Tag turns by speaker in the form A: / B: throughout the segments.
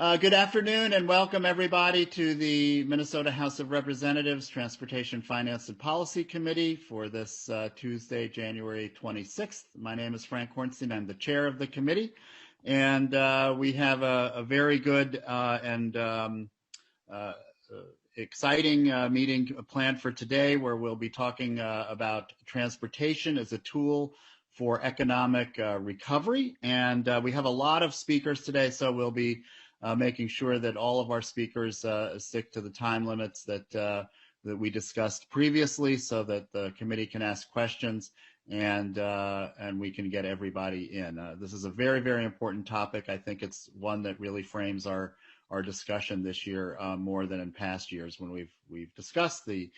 A: Good afternoon and welcome everybody to the Minnesota House of Representatives Transportation, Finance and Policy Committee for this Tuesday, January 26th. My name is Frank Hornstein. I'm the chair of the committee, and we have a very good and exciting meeting planned for today, where we'll be talking about transportation as a tool for economic recovery. And we have a lot of speakers today, so we'll be making sure that all of our speakers stick to the time limits that we discussed previously, so that the committee can ask questions and we can get everybody in. This is a very, very important topic. I think it's one that really frames our discussion this year more than in past years when we've discussed the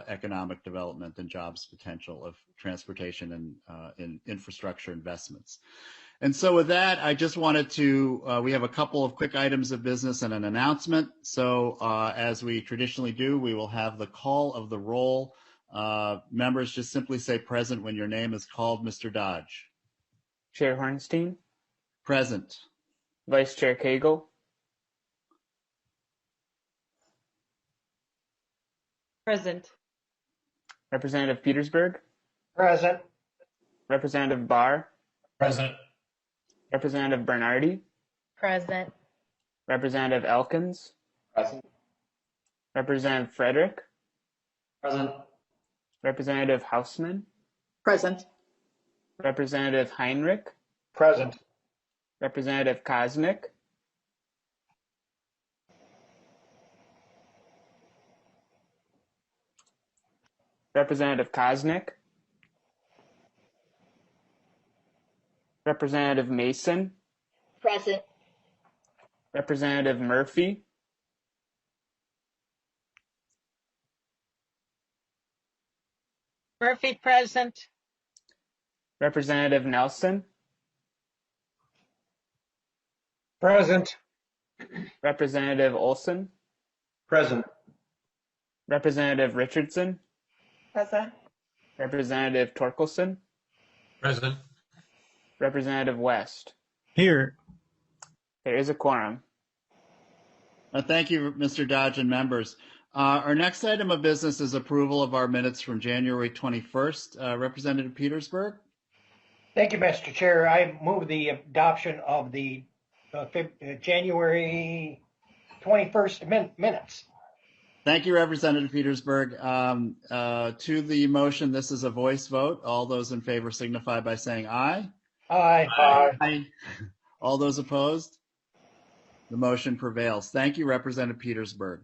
A: economic development and jobs potential of transportation and in infrastructure investments. And so with that, I just wanted to, we have a couple of quick items of business and an announcement. So as we traditionally do, we will have the call of the roll. Members, just simply say present when your name is called. Mr. Dodge.
B: Chair Hornstein.
A: Present.
B: Vice Chair Cagle.
C: Present.
B: Representative Petersburg.
D: Present.
B: Representative Barr.
D: Present.
B: Representative Bernardi.
C: Present.
B: Representative Elkins.
D: Present.
B: Representative Frederick.
D: Present.
B: Representative Hausman.
E: Present.
B: Representative Heinrich.
D: Present.
B: Representative Kosnick. Representative Kosnick. Representative Mason.
E: Present.
B: Representative Murphy.
C: Murphy present.
B: Representative Nelson.
D: Present.
B: Representative Olson.
D: Present.
B: Representative Richardson.
E: Present.
B: Representative Torkelson.
D: Present.
B: Representative West.
F: Here.
B: There is a quorum.
A: Thank you, Mr. Dodge and members. Our next item of business is approval of our minutes from January 21st. Representative Petersburg.
D: Thank you, Mr. Chair. I move the adoption of the January 21st minutes.
A: Thank you, Representative Petersburg. To the motion, this is a voice vote. All those in favor signify by saying aye.
D: Aye.
A: Aye. All those opposed? The motion prevails. Thank you, Representative Petersburg.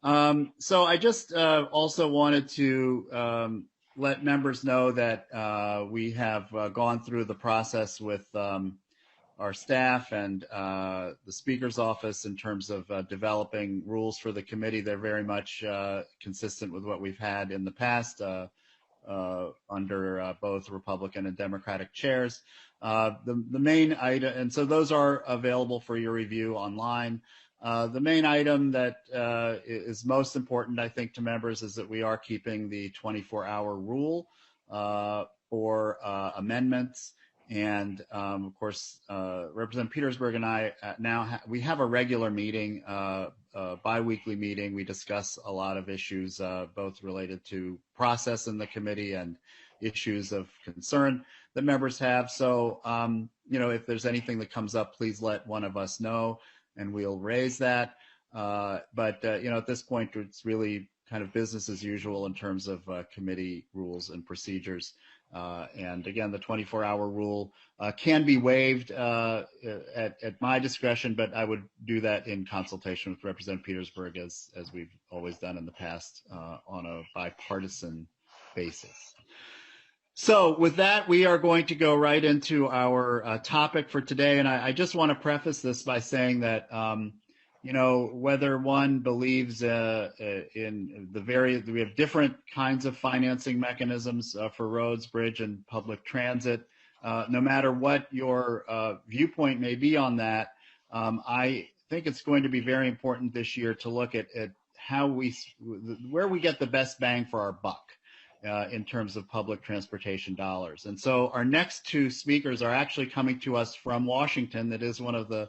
A: So I just also wanted to let members know that we have gone through the process with our staff and the Speaker's office in terms of developing rules for the committee. They're very much consistent with what we've had in the past under both Republican and Democratic chairs. The main item, and so those are available for your review online. The main item that is most important, I think, to members is that we are keeping the 24-hour rule for amendments. And of course, Representative Petersburg and I we have a regular meeting, bi-weekly meeting. We discuss a lot of issues, both related to process in the committee and issues of concern that members have. So, you know, if there's anything that comes up, please let one of us know and we'll raise that. But you know, at this point, it's really kind of business as usual in terms of committee rules and procedures. And again, the 24-hour rule can be waived at my discretion, but I would do that in consultation with Representative Petersburg, as we've always done in the past on a bipartisan basis. So with that, we are going to go right into our topic for today. And I just want to preface this by saying that, you know, whether one believes in we have different kinds of financing mechanisms for roads, bridge, and public transit. No matter what your viewpoint may be on that, I think it's going to be very important this year to look at how where we get the best bang for our buck in terms of public transportation dollars. And so our next two speakers are actually coming to us from Washington. That is one of the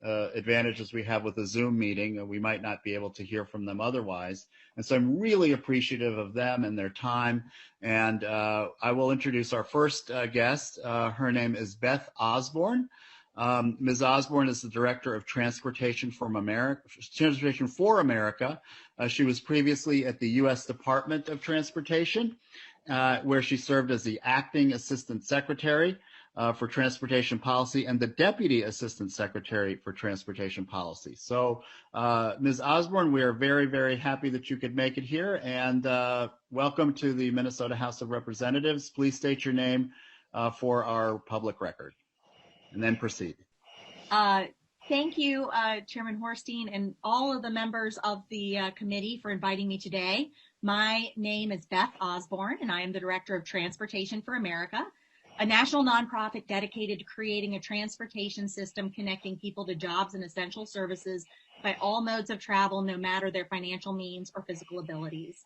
A: advantages we have with a Zoom meeting, and we might not be able to hear from them otherwise. And so I'm really appreciative of them and their time. And I will introduce our first guest. Her name is Beth Osborne. Ms. Osborne is the Director of Transportation for America. She was previously at the U.S. Department of Transportation, where she served as the Acting Assistant Secretary for Transportation Policy and the Deputy Assistant Secretary for Transportation Policy. So, Ms. Osborne, we are very, very happy that you could make it here, and welcome to the Minnesota House of Representatives. Please state your name for our public record, and then proceed.
F: Thank you, Chairman Horstein, and all of the members of the committee for inviting me today. My name is Beth Osborne, and I am the Director of Transportation for America, a national nonprofit dedicated to creating a transportation system connecting people to jobs and essential services by all modes of travel, no matter their financial means or physical abilities.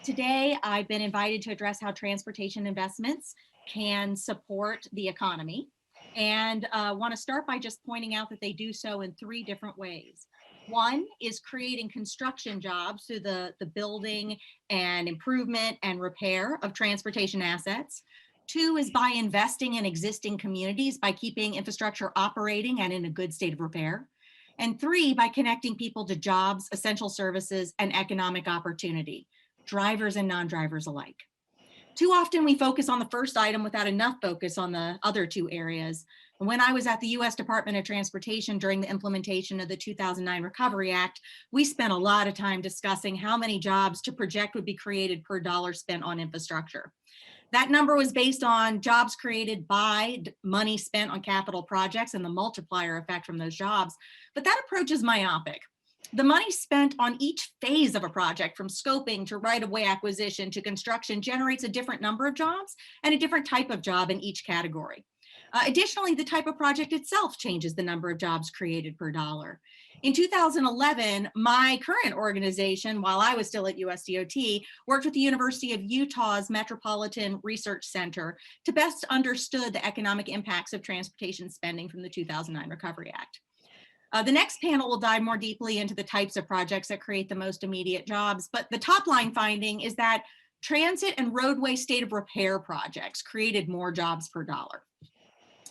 F: Today, I've been invited to address how transportation investments can support the economy, and want to start by just pointing out that they do so in three different ways. One is creating construction jobs through the building and improvement and repair of transportation assets. Two is by investing in existing communities by keeping infrastructure operating and in a good state of repair. And three, by connecting people to jobs, essential services, and economic opportunity, drivers and non-drivers alike. Too often we focus on the first item without enough focus on the other two areas. And when I was at the U.S. Department of Transportation during the implementation of the 2009 Recovery Act, we spent a lot of time discussing how many jobs to project would be created per dollar spent on infrastructure. That number was based on jobs created by money spent on capital projects and the multiplier effect from those jobs. But that approach is myopic. The money spent on each phase of a project, from scoping to right-of-way acquisition to construction, generates a different number of jobs and a different type of job in each category. Additionally, the type of project itself changes the number of jobs created per dollar. In 2011, my current organization, while I was still at USDOT, worked with the University of Utah's Metropolitan Research Center to best understood the economic impacts of transportation spending from the 2009 Recovery Act. The next panel will dive more deeply into the types of projects that create the most immediate jobs, but the top line finding is that transit and roadway state of repair projects created more jobs per dollar.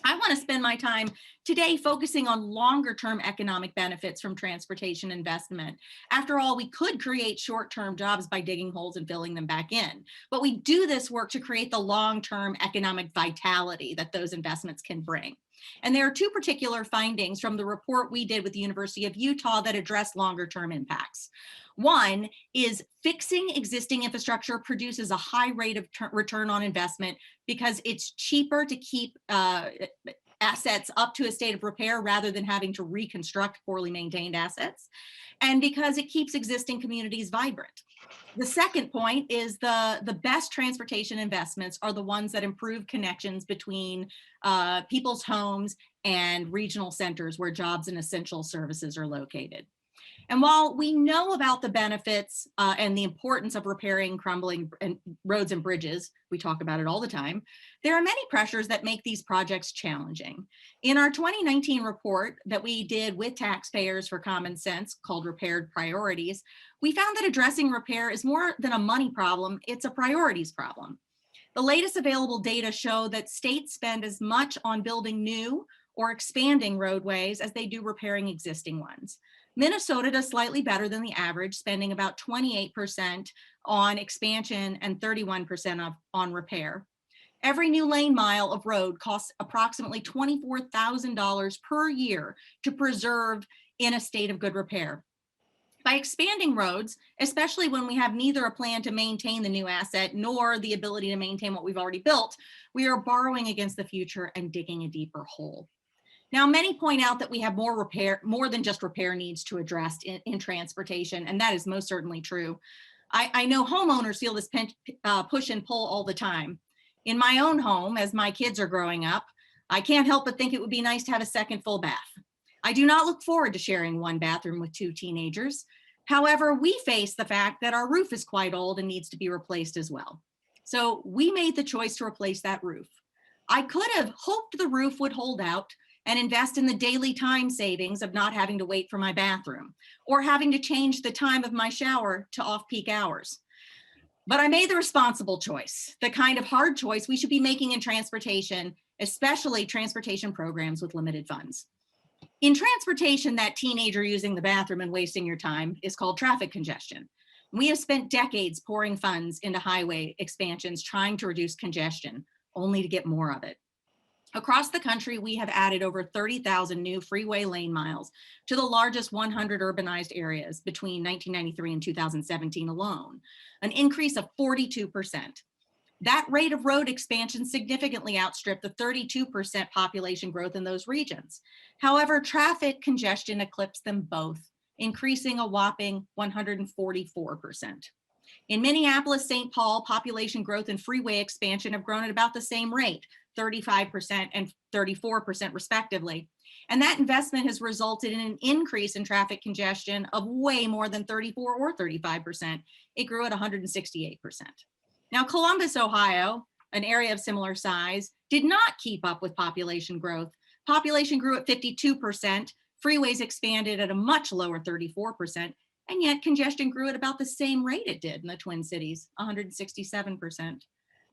F: I want to spend my time today focusing on longer term economic benefits from transportation investment. After all, we could create short-term jobs by digging holes and filling them back in, but we do this work to create the long-term economic vitality that those investments can bring. And there are two particular findings from the report we did with the University of Utah that address longer term impacts. One is fixing existing infrastructure produces a high rate of return on investment because it's cheaper to keep assets up to a state of repair rather than having to reconstruct poorly maintained assets, and because it keeps existing communities vibrant. The second point is the best transportation investments are the ones that improve connections between people's homes and regional centers where jobs and essential services are located. And while we know about the benefits and the importance of repairing crumbling roads and bridges, we talk about it all the time, there are many pressures that make these projects challenging. In our 2019 report that we did with Taxpayers for Common Sense, called Repaired Priorities, we found that addressing repair is more than a money problem, it's a priorities problem. The latest available data show that states spend as much on building new or expanding roadways as they do repairing existing ones. Minnesota does slightly better than the average, spending about 28% on expansion and 31% on repair. Every new lane mile of road costs approximately $24,000 per year to preserve in a state of good repair. By expanding roads, especially when we have neither a plan to maintain the new asset nor the ability to maintain what we've already built, we are borrowing against the future and digging a deeper hole. Now, many point out that we have more than just repair needs to address in transportation, and that is most certainly true. I know homeowners feel this push and pull all the time. In my own home, as my kids are growing up, I can't help but think it would be nice to have a second full bath. I do not look forward to sharing one bathroom with two teenagers. However, we face the fact that our roof is quite old and needs to be replaced as well. So we made the choice to replace that roof. I could have hoped the roof would hold out and invest in the daily time savings of not having to wait for my bathroom or having to change the time of my shower to off-peak hours. But I made the responsible choice, the kind of hard choice we should be making in transportation, especially transportation programs with limited funds. In transportation, that teenager using the bathroom and wasting your time is called traffic congestion. We have spent decades pouring funds into highway expansions trying to reduce congestion, only to get more of it. Across the country, we have added over 30,000 new freeway lane miles to the largest 100 urbanized areas between 1993 and 2017 alone, an increase of 42%. That rate of road expansion significantly outstripped the 32% population growth in those regions. However, traffic congestion eclipsed them both, increasing a whopping 144%. In Minneapolis, St. Paul, population growth and freeway expansion have grown at about the same rate, 35% and 34% respectively. And that investment has resulted in an increase in traffic congestion of way more than 34 or 35%. It grew at 168%. Now, Columbus, Ohio, an area of similar size, did not keep up with population growth. Population grew at 52%, freeways expanded at a much lower 34%, and yet congestion grew at about the same rate it did in the Twin Cities, 167%.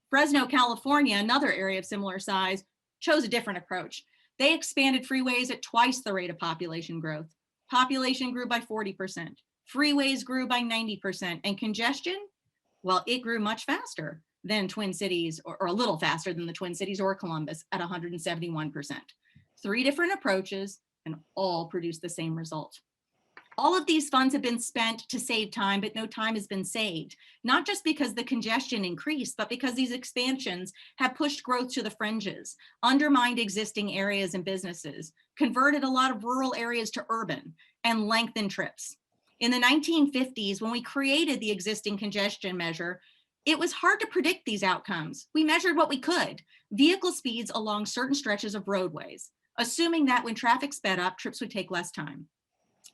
F: Fresno, California, another area of similar size, chose a different approach. They expanded freeways at twice the rate of population growth. Population grew by 40%, freeways grew by 90%, and congestion, well, it grew much faster than Twin Cities, or a little faster than the Twin Cities or Columbus at 171%. Three different approaches and all produced the same result. All of these funds have been spent to save time, but no time has been saved, not just because the congestion increased, but because these expansions have pushed growth to the fringes, undermined existing areas and businesses, converted a lot of rural areas to urban, and lengthened trips. In the 1950s, when we created the existing congestion measure, it was hard to predict these outcomes. We measured what we could, vehicle speeds along certain stretches of roadways, assuming that when traffic sped up, trips would take less time.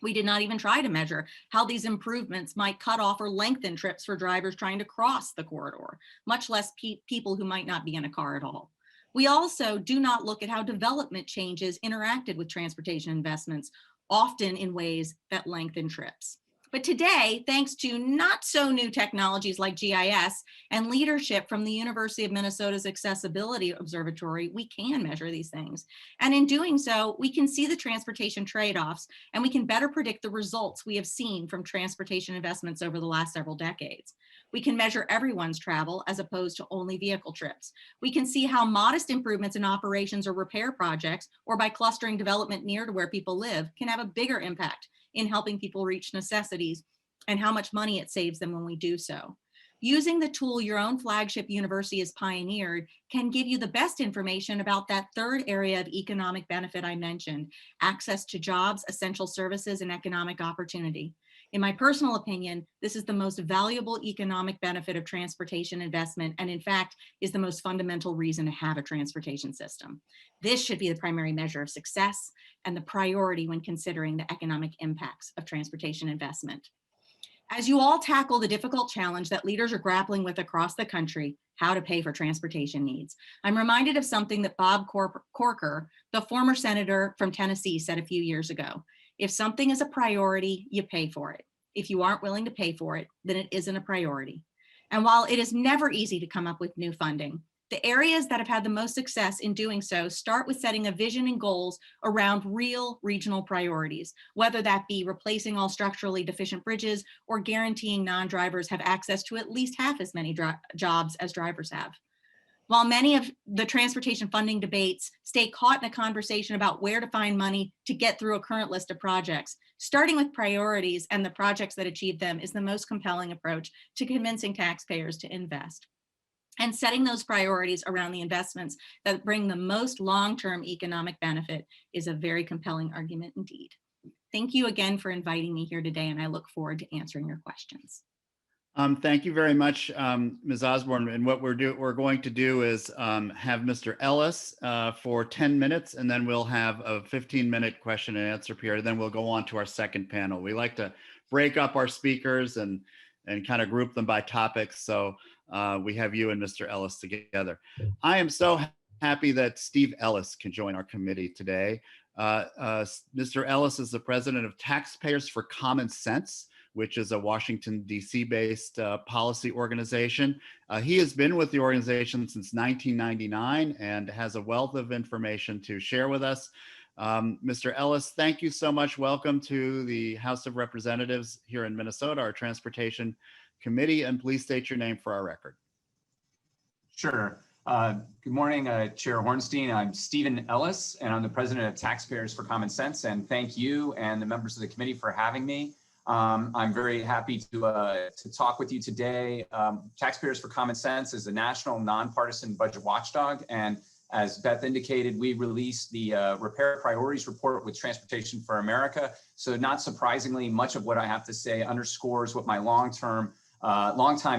F: We did not even try to measure how these improvements might cut off or lengthen trips for drivers trying to cross the corridor, much less people who might not be in a car at all. We also do not look at how development changes interacted with transportation investments, often in ways that lengthen trips. But today, thanks to not so new technologies like GIS and leadership from the University of Minnesota's Accessibility Observatory, we can measure these things. And in doing so, we can see the transportation trade-offs, and we can better predict the results we have seen from transportation investments over the last several decades. We can measure everyone's travel as opposed to only vehicle trips. We can see how modest improvements in operations or repair projects, or by clustering development near to where people live, can have a bigger impact in helping people reach necessities, and how much money it saves them when we do so. Using the tool your own flagship university has pioneered can give you the best information about that third area of economic benefit I mentioned: access to jobs, essential services, and economic opportunity. In my personal opinion, this is the most valuable economic benefit of transportation investment, and in fact, is the most fundamental reason to have a transportation system. This should be the primary measure of success and the priority when considering the economic impacts of transportation investment. As you all tackle the difficult challenge that leaders are grappling with across the country, how to pay for transportation needs, I'm reminded of something that Bob Corker, the former senator from Tennessee, said a few years ago. If something is a priority, you pay for it. If you aren't willing to pay for it, then it isn't a priority. And while it is never easy to come up with new funding, the areas that have had the most success in doing so start with setting a vision and goals around real regional priorities, whether that be replacing all structurally deficient bridges or guaranteeing non-drivers have access to at least half as many jobs as drivers have. While many of the transportation funding debates stay caught in a conversation about where to find money to get through a current list of projects, starting with priorities and the projects that achieve them is the most compelling approach to convincing taxpayers to invest. And setting those priorities around the investments that bring the most long-term economic benefit is a very compelling argument indeed. Thank you again for inviting me here today, and I look forward to answering your questions.
A: Thank you very much, Ms. Osborne. And what we're going to do is have Mr. Ellis for 10 minutes, and then we'll have a 15-minute question and answer period. Then we'll go on to our second panel. We like to break up our speakers and kind of group them by topics. So we have you and Mr. Ellis together. I am so happy that Steve Ellis can join our committee today. Mr. Ellis is the president of Taxpayers for Common Sense, which is a Washington, D.C. based policy organization. He has been with the organization since 1999 and has a wealth of information to share with us. Mr. Ellis, thank you so much. Welcome to the House of Representatives here in Minnesota, our Transportation Committee, and please state your name for our record.
G: Sure. Good morning, Chair Hornstein. I'm Stephen Ellis, and I'm the president of Taxpayers for Common Sense. And thank you and the members of the committee for having me. I'm very happy to talk with you today. Taxpayers for Common Sense is a national nonpartisan budget watchdog. And as Beth indicated, we released the Repair Priorities Report with Transportation for America. So not surprisingly, much of what I have to say underscores what my longtime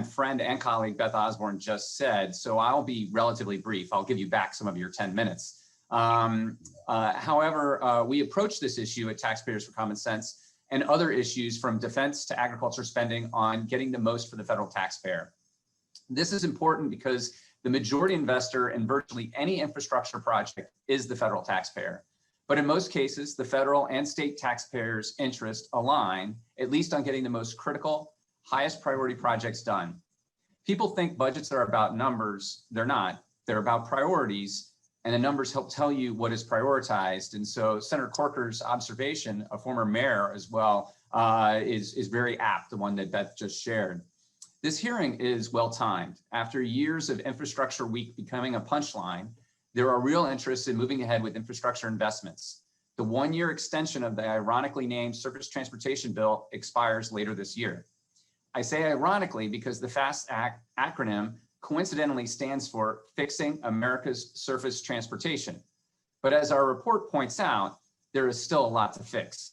G: friend and colleague Beth Osborne just said. So I'll be relatively brief. I'll give you back some of your 10 minutes. However, we approach this issue at Taxpayers for Common Sense and other issues from defense to agriculture spending on getting the most for the federal taxpayer. This is important because the majority investor in virtually any infrastructure project is the federal taxpayer. But in most cases, the federal and state taxpayers' interests align, at least on getting the most critical, highest priority projects done. People think budgets are about numbers. They're not. They're about priorities, and the numbers help tell you what is prioritized. And so Senator Corker's observation, a former mayor as well, is very apt, the one that Beth just shared. This hearing is well-timed. After years of Infrastructure Week becoming a punchline, there are real interests in moving ahead with infrastructure investments. The one-year extension of the ironically named Surface Transportation Bill expires later this year. I say ironically because the FAST Act acronym coincidentally stands for Fixing America's Surface Transportation. But as our report points out, there is still a lot to fix.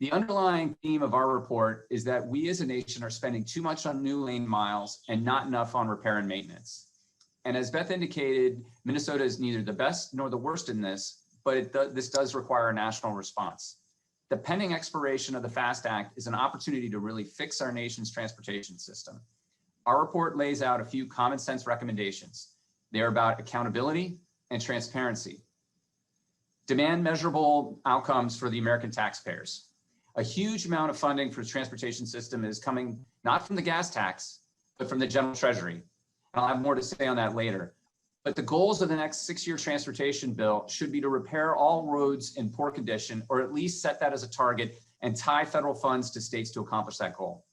G: The underlying theme of our report is that we as a nation are spending too much on new lane miles and not enough on repair and maintenance. And as Beth indicated, Minnesota is neither the best nor the worst in this, but this does require a national response. The pending expiration of the FAST Act is an opportunity to really fix our nation's transportation system. Our report lays out a few common sense recommendations. They're about accountability and transparency. Demand measurable outcomes for the American taxpayers. A huge amount of funding for the transportation system is coming not from the gas tax, but from the general treasury. I'll have more to say on that later. But the goals of the next 6-year transportation bill should be to repair all roads in poor condition, or at least set that as a target and tie federal funds to states to accomplish that goal.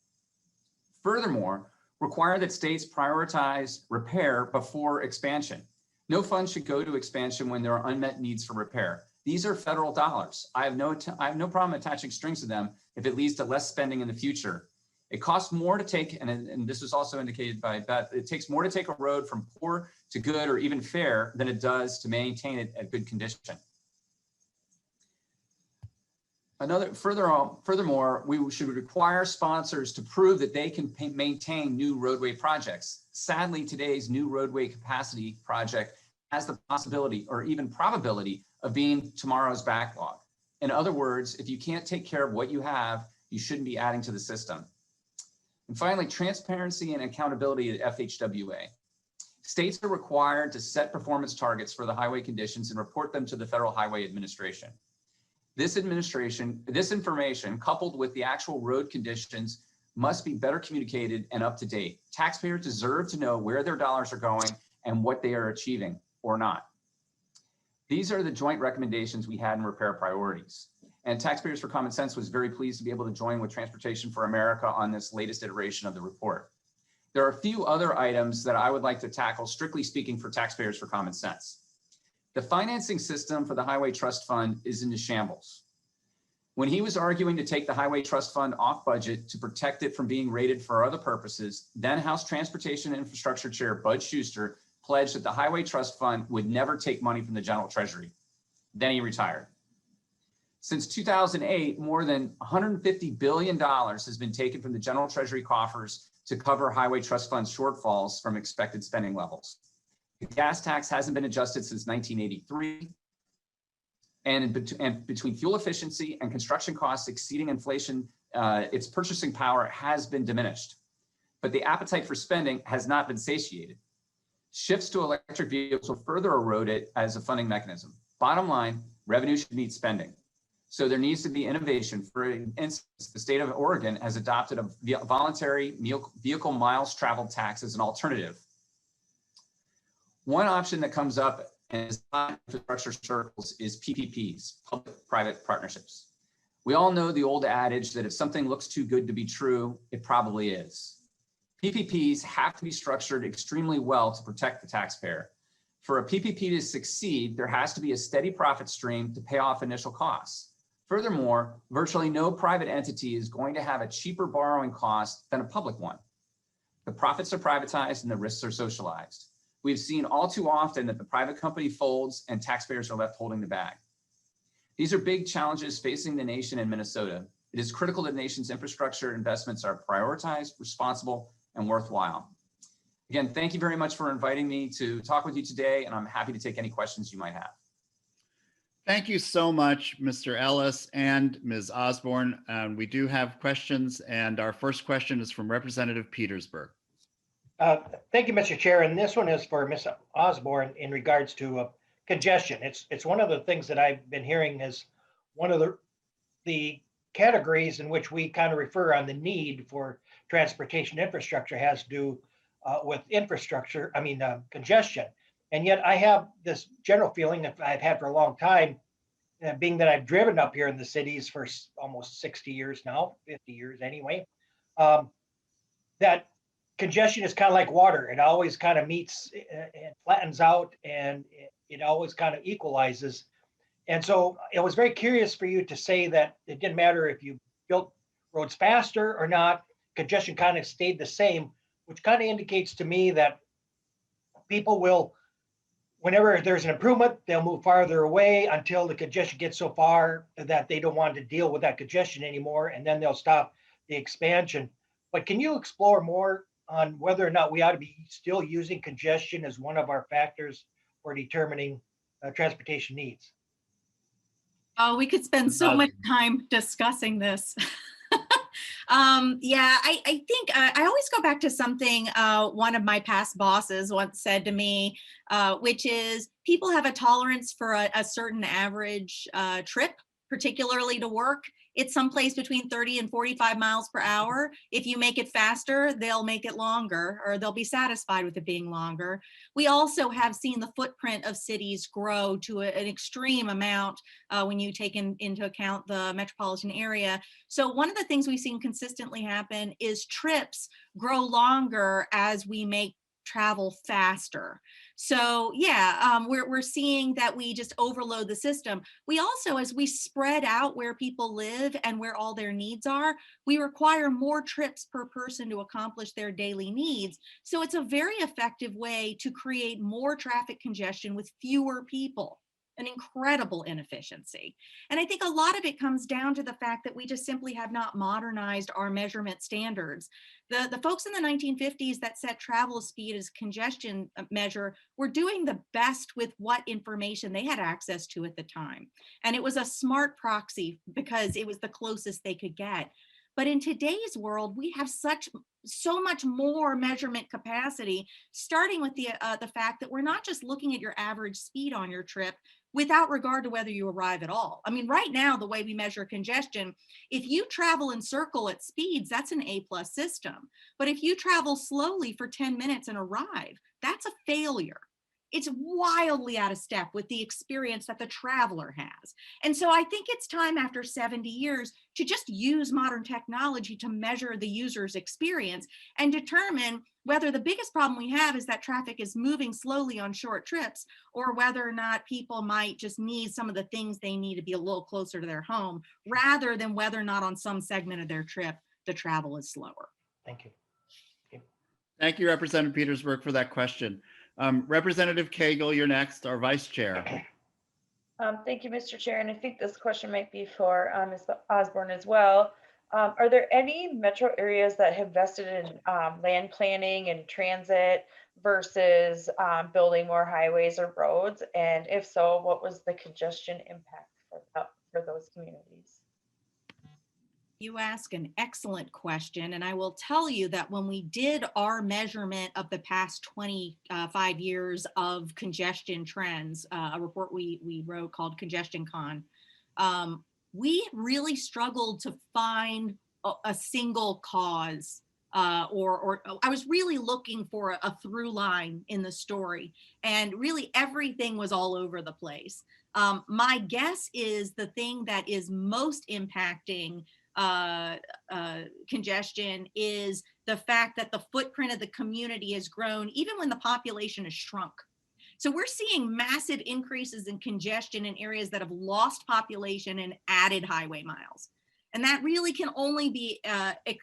G: Furthermore, require that states prioritize repair before expansion. No funds should go to expansion when there are unmet needs for repair. These are federal dollars. I have no problem attaching strings to them if it leads to less spending in the future. It costs more to take, and this was also indicated by Beth, it takes more to take a road from poor to good or even fair than it does to maintain it at good condition. Furthermore, we should require sponsors to prove that they can maintain new roadway projects. Sadly, today's new roadway capacity project has the possibility or even probability of being tomorrow's backlog. In other words, if you can't take care of what you have, you shouldn't be adding to the system. And finally, transparency and accountability at FHWA. States are required to set performance targets for the highway conditions and report them to the Federal Highway Administration. This information, coupled with the actual road conditions, must be better communicated and up to date. Taxpayers deserve to know where their dollars are going and what they are achieving or not. These are the joint recommendations we had in repair priorities. And Taxpayers for Common Sense was very pleased to be able to join with Transportation for America on this latest iteration of the report. There are a few other items that I would like to tackle, strictly speaking, for Taxpayers for Common Sense. The financing system for the Highway Trust Fund is in shambles. When he was arguing to take the Highway Trust Fund off budget to protect it from being rated for other purposes, then House Transportation and Infrastructure Chair Bud Schuster pledged that the Highway Trust Fund would never take money from the General Treasury. Then he retired. Since 2008, more than $150 billion has been taken from the General Treasury coffers to cover Highway Trust Fund shortfalls from expected spending levels. The gas tax hasn't been adjusted since 1983. And between fuel efficiency and construction costs exceeding inflation, its purchasing power has been diminished. But the appetite for spending has not been satiated. Shifts to electric vehicles will further erode it as a funding mechanism. Bottom line, revenue should meet spending. So there needs to be innovation. For instance, the state of Oregon has adopted a voluntary vehicle miles traveled tax as an alternative. One option that comes up in infrastructure circles is PPPs, public-private partnerships. We all know the old adage that if something looks too good to be true, it probably is. PPPs have to be structured extremely well to protect the taxpayer. For a PPP to succeed, there has to be a steady profit stream to pay off initial costs. Furthermore, virtually no private entity is going to have a cheaper borrowing cost than a public one. The profits are privatized and the risks are socialized. We've seen all too often that the private company folds and taxpayers are left holding the bag. These are big challenges facing the nation and Minnesota. It is critical that the nation's infrastructure investments are prioritized, responsible, and worthwhile. Again, thank you very much for inviting me to talk with you today, and I'm happy to take any questions you might have.
A: Thank you so much, Mr. Ellis and Ms. Osborne. We do have questions, and our first question is from Representative Petersburg.
D: Thank you, Mr. Chair. And this one is for Ms. Osborne in regards to congestion. It's one of the things that I've been hearing as one of the categories in which we kind of refer on the need for transportation infrastructure has to do with congestion. And yet I have this general feeling that I've had for a long time, being that I've driven up here in the cities for almost 60 years now, 50 years anyway, that congestion is kind of like water. It always kind of meets and flattens out, and it always kind of equalizes. And so I was very curious for you to say that it didn't matter if you built roads faster or not, congestion kind of stayed the same, which kind of indicates to me that people will, whenever there's an improvement, they'll move farther away until the congestion gets so far that they don't want to deal with that congestion anymore, and then they'll stop the expansion. But can you explore more on whether or not we ought to be still using congestion as one of our factors for determining transportation needs?
F: Oh, we could spend so much time discussing this. Yeah, I think I always go back to something one of my past bosses once said to me, which is people have a tolerance for a certain average trip, particularly to work. It's someplace between 30 and 45 miles per hour. If you make it faster, they'll make it longer, or they'll be satisfied with it being longer. We also have seen the footprint of cities grow to an extreme amount when you take into account the metropolitan area. So one of the things we've seen consistently happen is trips grow longer as we make travel faster. So yeah, we're seeing that we just overload the system. We also, as we spread out where people live and where all their needs are, we require more trips per person to accomplish their daily needs. So it's a very effective way to create more traffic congestion with fewer people. An incredible inefficiency. And I think a lot of it comes down to the fact that we just simply have not modernized our measurement standards. The folks in the 1950s that set travel speed as congestion measure were doing the best with what information they had access to at the time. And it was a smart proxy because it was the closest they could get. But in today's world, we have so much more measurement capacity, starting with the fact that we're not just looking at your average speed on your trip without regard to whether you arrive at all. I mean, right now, the way we measure congestion, if you travel and circle at speeds, that's an A+ system. But if you travel slowly for 10 minutes and arrive, that's a failure. It's wildly out of step with the experience that the traveler has. And so I think it's time after 70 years to just use modern technology to measure the user's experience and determine whether the biggest problem we have is that traffic is moving slowly on short trips, or whether or not people might just need some of the things they need to be a little closer to their home, rather than whether or not on some segment of their trip, the travel is slower.
D: Thank you.
A: Thank you, Representative Petersburg, for that question. Representative Cagle, you're next, our Vice Chair.
H: Thank you, Mr. Chair. And I think this question might be for Ms. Osborne as well. Are there any metro areas that have vested in land planning and transit versus building more highways or roads? And if so, what was the congestion impact for those communities?
F: You ask an excellent question, and I will tell you that when we did our measurement of the past 25 years of congestion trends, a report we wrote called Congestion Con, we really struggled to find a single cause, or I was really looking for a through line in the story, and really everything was all over the place. My guess is the thing that is most impacting congestion is the fact that the footprint of the community has grown even when the population has shrunk. So we're seeing massive increases in congestion in areas that have lost population and added highway miles. And that really can only be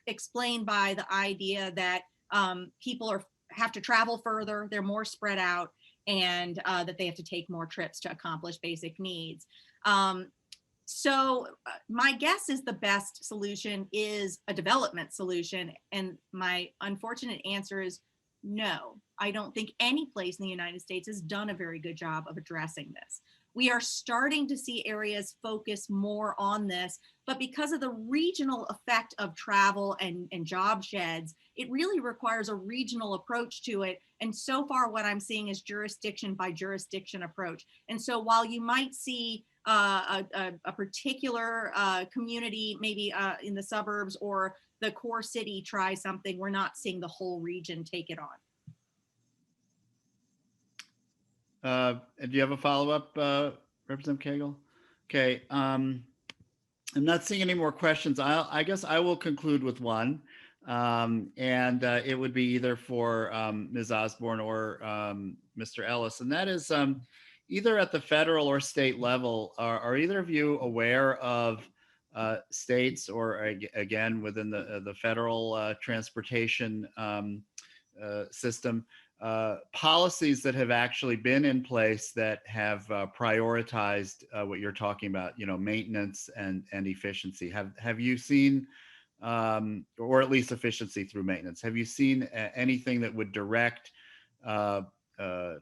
F: explained by the idea that people have to travel further, they're more spread out, and that they have to take more trips to accomplish basic needs. So my guess is the best solution is a development solution. And my unfortunate answer is no. I don't think any place in the United States has done a very good job of addressing this. We are starting to see areas focus more on this, but because of the regional effect of travel and job sheds, it really requires a regional approach to it. And so far what I'm seeing is jurisdiction by jurisdiction approach. And so while you might see a particular community, maybe in the suburbs or the core city try something, we're not seeing the whole region take it on.
A: Do you have a follow-up, Representative Cagle? Okay, I'm not seeing any more questions. I guess I will conclude with one, and it would be either for Ms. Osborne or Mr. Ellis, and that is either at the federal or state level, are either of you aware of states or again within the federal transportation system, policies that have actually been in place that have prioritized what you're talking about, maintenance and efficiency? Have you seen, or at least efficiency through maintenance, have you seen anything that would direct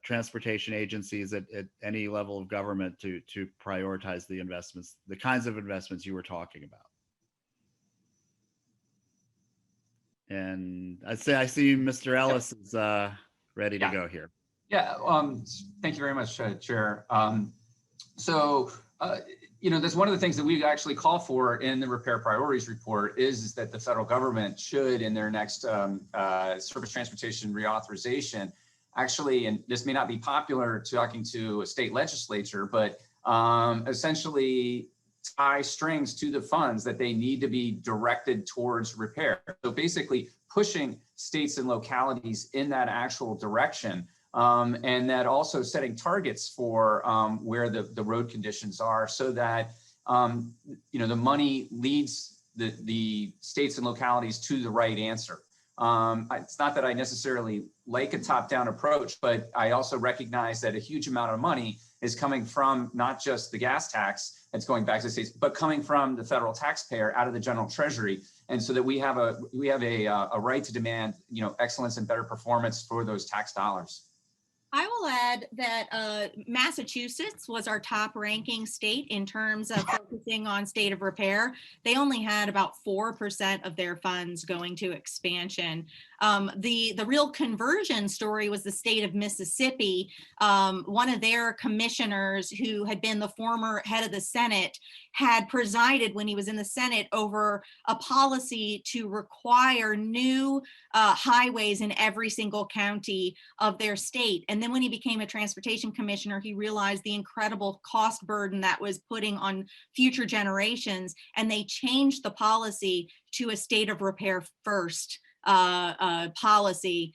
A: transportation agencies at any level of government to prioritize the investments, the kinds of investments you were talking about? And I see Mr. Ellis is ready to go here.
G: Yeah, thank you very much, Chair. That's one of the things that we actually call for in the Repair Priorities Report is that the federal government should, in their next surface transportation reauthorization, actually, and this may not be popular talking to a state legislature, but essentially tie strings to the funds that they need to be directed towards repair. So basically pushing states and localities in that actual direction, and that also setting targets for where the road conditions are, so that the money leads the states and localities to the right answer. It's not that I necessarily like a top-down approach, but I also recognize that a huge amount of money is coming from not just the gas tax that's going back to the states, but coming from the federal taxpayer out of the general treasury. And so that we have a right to demand, excellence and better performance for those tax dollars.
F: I will add that Massachusetts was our top ranking state in terms of focusing on state of repair. They only had about 4% of their funds going to expansion. The real conversion story was the state of Mississippi. One of their commissioners, who had been the former head of the Senate, had presided when he was in the Senate over a policy to require new highways in every single county of their state. And then when he became a transportation commissioner, he realized the incredible cost burden that was putting on future generations. And they changed the policy to a state of repair first policy,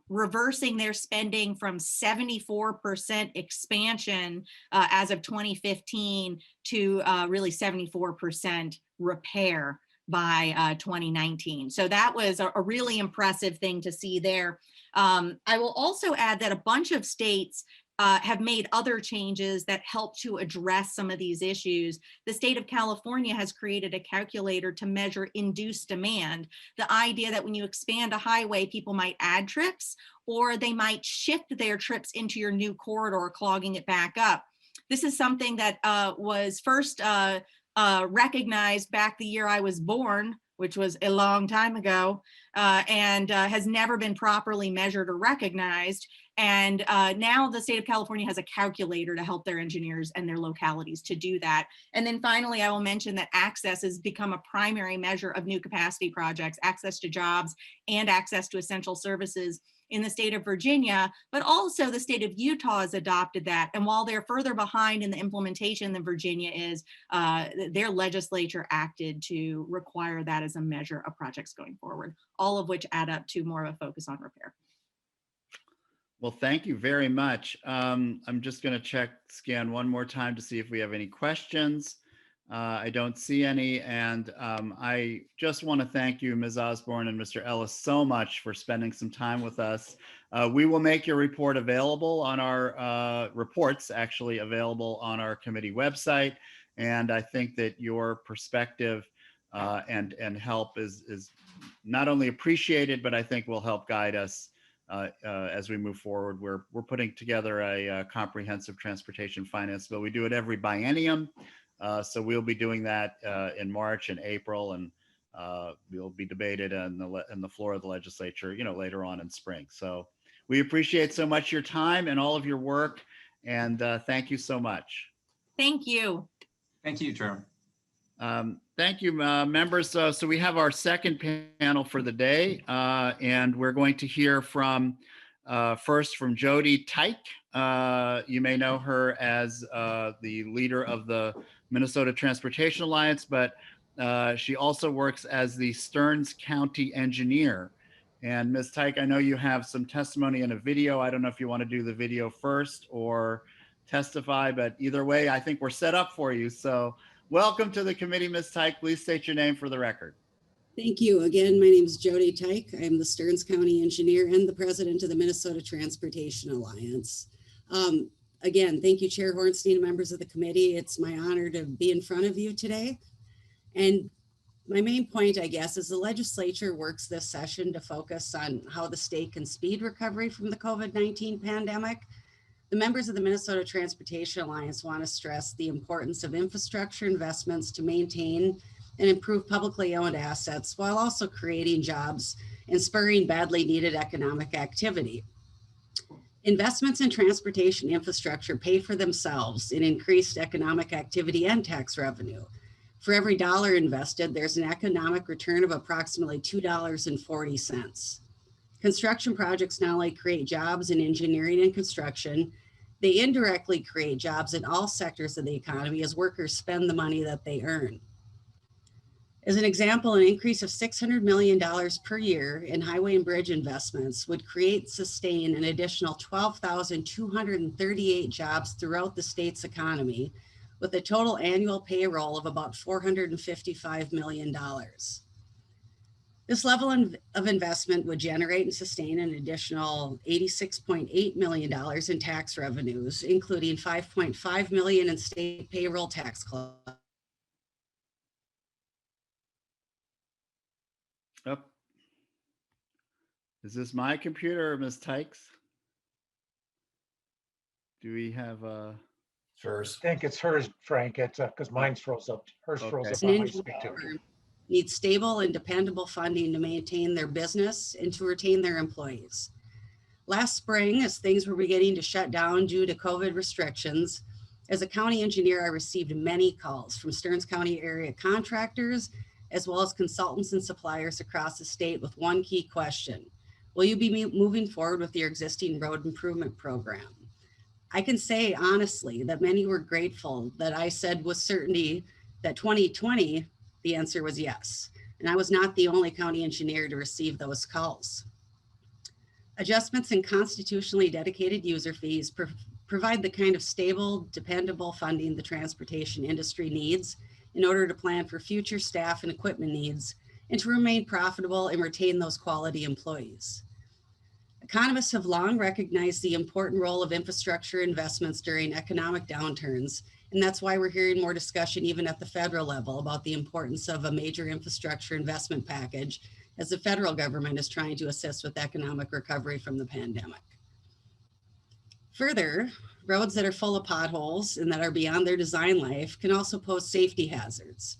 F: reversing their spending from 74% expansion as of 2015 to really 74% repair by 2019. So that was a really impressive thing to see there. I will also add that a bunch of states have made other changes that help to address some of these issues. The state of California has created a calculator to measure induced demand. The idea that when you expand a highway, people might add trips, or they might shift their trips into your new corridor, clogging it back up. This is something that was first recognized back the year I was born, which was a long time ago, and has never been properly measured or recognized. And now the state of California has a calculator to help their engineers and their localities to do that. And then finally, I will mention that access has become a primary measure of new capacity projects, access to jobs and access to essential services in the state of Virginia, but also the state of Utah has adopted that. And while they're further behind in the implementation than Virginia is, their legislature acted to require that as a measure of projects going forward, all of which add up to more of a focus on repair.
A: Well, thank you very much. I'm just going to scan one more time to see if we have any questions. I don't see any, and I just want to thank you, Ms. Osborne and Mr. Ellis, so much for spending some time with us. We will make your report available on our reports, actually available on our committee website, and I think that your perspective and help is not only appreciated, but I think will help guide us as we move forward. We're putting together a comprehensive transportation finance bill. We do it every biennium. So we'll be doing that in March and April, and we'll be debated in the floor of the legislature, later on in spring. So we appreciate so much your time and all of your work, and thank you so much.
F: Thank you.
G: Thank you, Chair.
A: Thank you, members. So we have our second panel for the day, and we're going to hear first from Jodi Teich. You may know her as the leader of the Minnesota Transportation Alliance, but she also works as the Stearns County engineer. And Ms. Teich, I know you have some testimony in a video. I don't know if you want to do the video first or testify, but either way, I think we're set up for you. So welcome to the committee, Ms. Teich. Please state your name for the record.
I: Thank you. Again, my name is Jodi Teich. I'm the Stearns County engineer and the president of the Minnesota Transportation Alliance. Again, thank you, Chair Hornstein and members of the committee. It's my honor to be in front of you today. And my main point, I guess, is the legislature works this session to focus on how the state can speed recovery from the COVID-19 pandemic. The members of the Minnesota Transportation Alliance want to stress the importance of infrastructure investments to maintain and improve publicly owned assets while also creating jobs and spurring badly needed economic activity. Investments in transportation infrastructure pay for themselves in increased economic activity and tax revenue. For every dollar invested, there's an economic return of approximately $2.40. Construction projects not only create jobs in engineering and construction, they indirectly create jobs in all sectors of the economy as workers spend the money that they earn. As an example, an increase of $600 million per year in highway and bridge investments would sustain an additional 12,238 jobs throughout the state's economy, with a total annual payroll of about $455 million. This level of investment would generate and sustain an additional $86.8 million in tax revenues, including $5.5 million in state payroll tax collections.
A: Oh. Is this my computer or Ms. Teich's? Do we have a...
J: Hers.
D: I think it's hers, Frank. It's because mine's froze up. Hers froze up on my screen too.
I: Need stable and dependable funding to maintain their business and to retain their employees. Last spring, as things were beginning to shut down due to COVID restrictions, as a county engineer, I received many calls from Stearns County area contractors, as well as consultants and suppliers across the state with one key question: will you be moving forward with your existing road improvement program? I can say honestly that many were grateful that I said with certainty that 2020, the answer was yes. And I was not the only county engineer to receive those calls. Adjustments in constitutionally dedicated user fees provide the kind of stable, dependable funding the transportation industry needs in order to plan for future staff and equipment needs and to remain profitable and retain those quality employees. Economists have long recognized the important role of infrastructure investments during economic downturns, and that's why we're hearing more discussion even at the federal level about the importance of a major infrastructure investment package as the federal government is trying to assist with economic recovery from the pandemic. Further, roads that are full of potholes and that are beyond their design life can also pose safety hazards.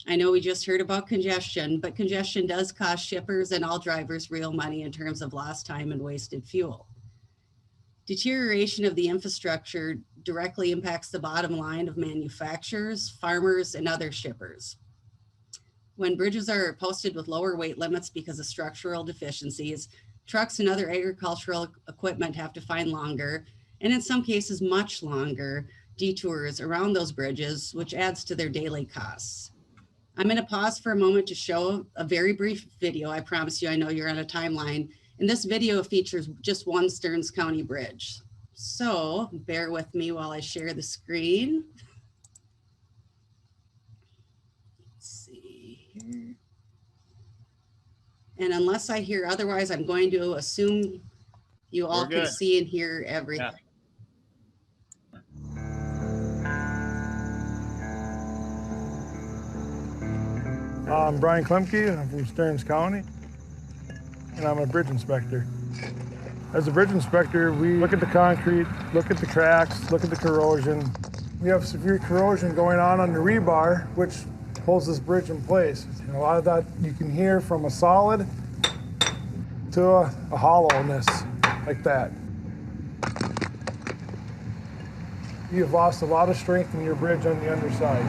I: I know we just heard about congestion, but congestion does cost shippers and all drivers real money in terms of lost time and wasted fuel. Deterioration of the infrastructure directly impacts the bottom line of manufacturers, farmers, and other shippers. When bridges are posted with lower weight limits because of structural deficiencies, trucks and other agricultural equipment have to find longer, and in some cases much longer, detours around those bridges, which adds to their daily costs. I'm going to pause for a moment to show a very brief video. I promise you, I know you're on a timeline. And this video features just one Stearns County bridge. So bear with me while I share the screen. Let's see here. And unless I hear otherwise, I'm going to assume you all can see and hear everything.
A: Yeah.
J: I'm Brian Klemke. I'm from Stearns County, and I'm a bridge inspector. As a bridge inspector, we look at the concrete, look at the cracks, look at the corrosion. We have severe corrosion going on the rebar, which holds this bridge in place. And a lot of that you can hear from a solid to a hollowness like that. You've lost a lot of strength in your bridge on the underside.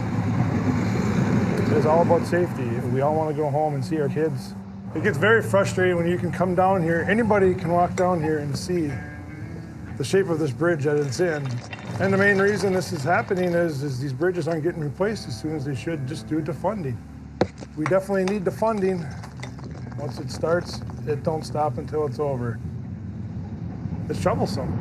J: It's all about safety. We all want to go home and see our kids. It gets very frustrating when you can come down here. Anybody can walk down here and see the shape of this bridge that it's in. And the main reason this is happening is these bridges aren't getting replaced as soon as they should, just due to funding. We definitely need the funding. Once it starts, it don't stop until it's over. It's troublesome.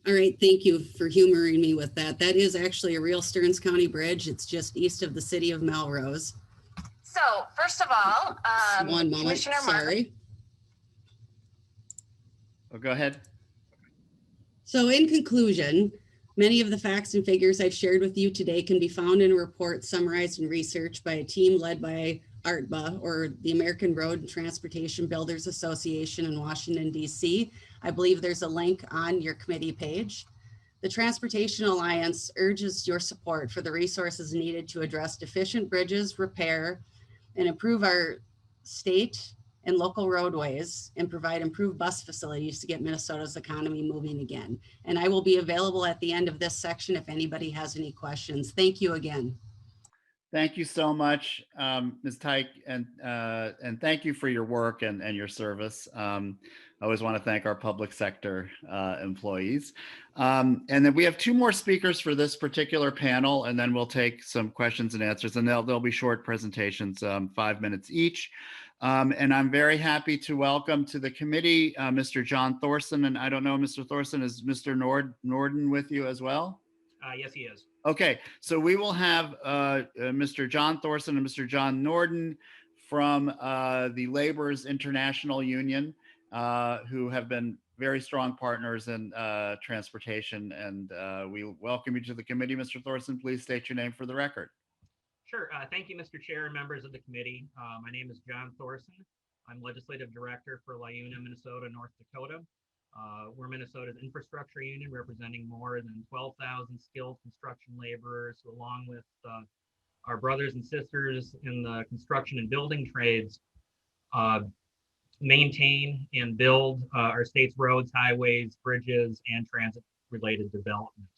I: All right, thank you for humoring me with that. That is actually a real Stearns County bridge. It's just east of the city of Melrose.
K: So first of all,
I: one moment,
K: Commissioner
I: sorry.
A: Oh, go ahead.
I: So in conclusion, many of the facts and figures I've shared with you today can be found in a report summarized and researched by a team led by ARTBA, or the American Road and Transportation Builders Association in Washington, D.C. I believe there's a link on your committee page. The Transportation Alliance urges your support for the resources needed to address deficient bridges, repair, and improve our state and local roadways, and provide improved bus facilities to get Minnesota's economy moving again. And I will be available at the end of this section if anybody has any questions. Thank you again.
A: Thank you so much, Ms. Teich, and thank you for your work and your service. I always want to thank our public sector employees. And then we have two more speakers for this particular panel, and then we'll take some questions and answers, and they'll be short presentations, 5 minutes each. And I'm very happy to welcome to the committee Mr. John Thorson. And I don't know, Mr. Thorson, is Mr. Nordine with you as well?
L: Yes, he is.
A: Okay, so we will have Mr. John Thorson and Mr. John Nordine from the Laborers International Union, who have been very strong partners in transportation. And we welcome you to the committee. Mr. Thorson, please state your name for the record.
L: Sure. Thank you, Mr. Chair and members of the committee. My name is John Thorson. I'm Legislative Director for LIUNA, Minnesota, North Dakota. We're Minnesota's infrastructure union, representing more than 12,000 skilled construction laborers, who, along with our brothers and sisters in the construction and building trades, maintain and build our state's roads, highways, bridges, and transit-related development.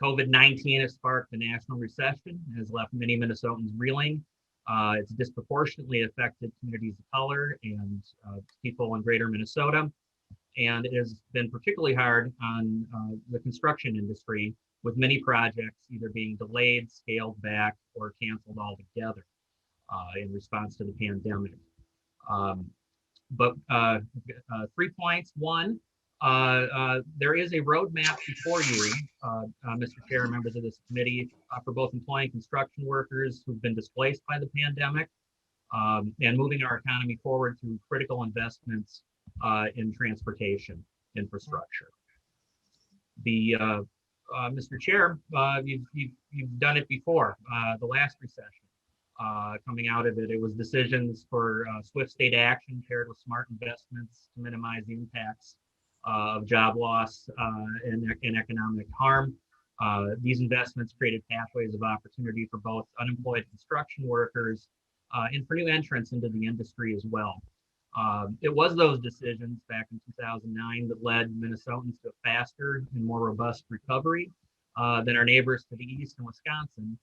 L: COVID-19 has sparked the national recession and has left many Minnesotans reeling. It's disproportionately affected communities of color and people in greater Minnesota. And it has been particularly hard on the construction industry, with many projects either being delayed, scaled back, or canceled altogether in response to the pandemic. But 3 points. One, there is a roadmap before you, Mr. Chair and members of this committee, for both employing construction workers who've been displaced by the pandemic and moving our economy forward through critical investments in transportation infrastructure. Mr. Chair, you've done it before, the last recession. coming out of it. It was decisions for swift state action paired with smart investments to minimize the impacts of job loss and economic harm. These investments created pathways of opportunity for both unemployed construction workers and for new entrants into the industry as well. It was those decisions back in 2009 that led Minnesotans to a faster and more robust recovery than our neighbors to the east in Wisconsin,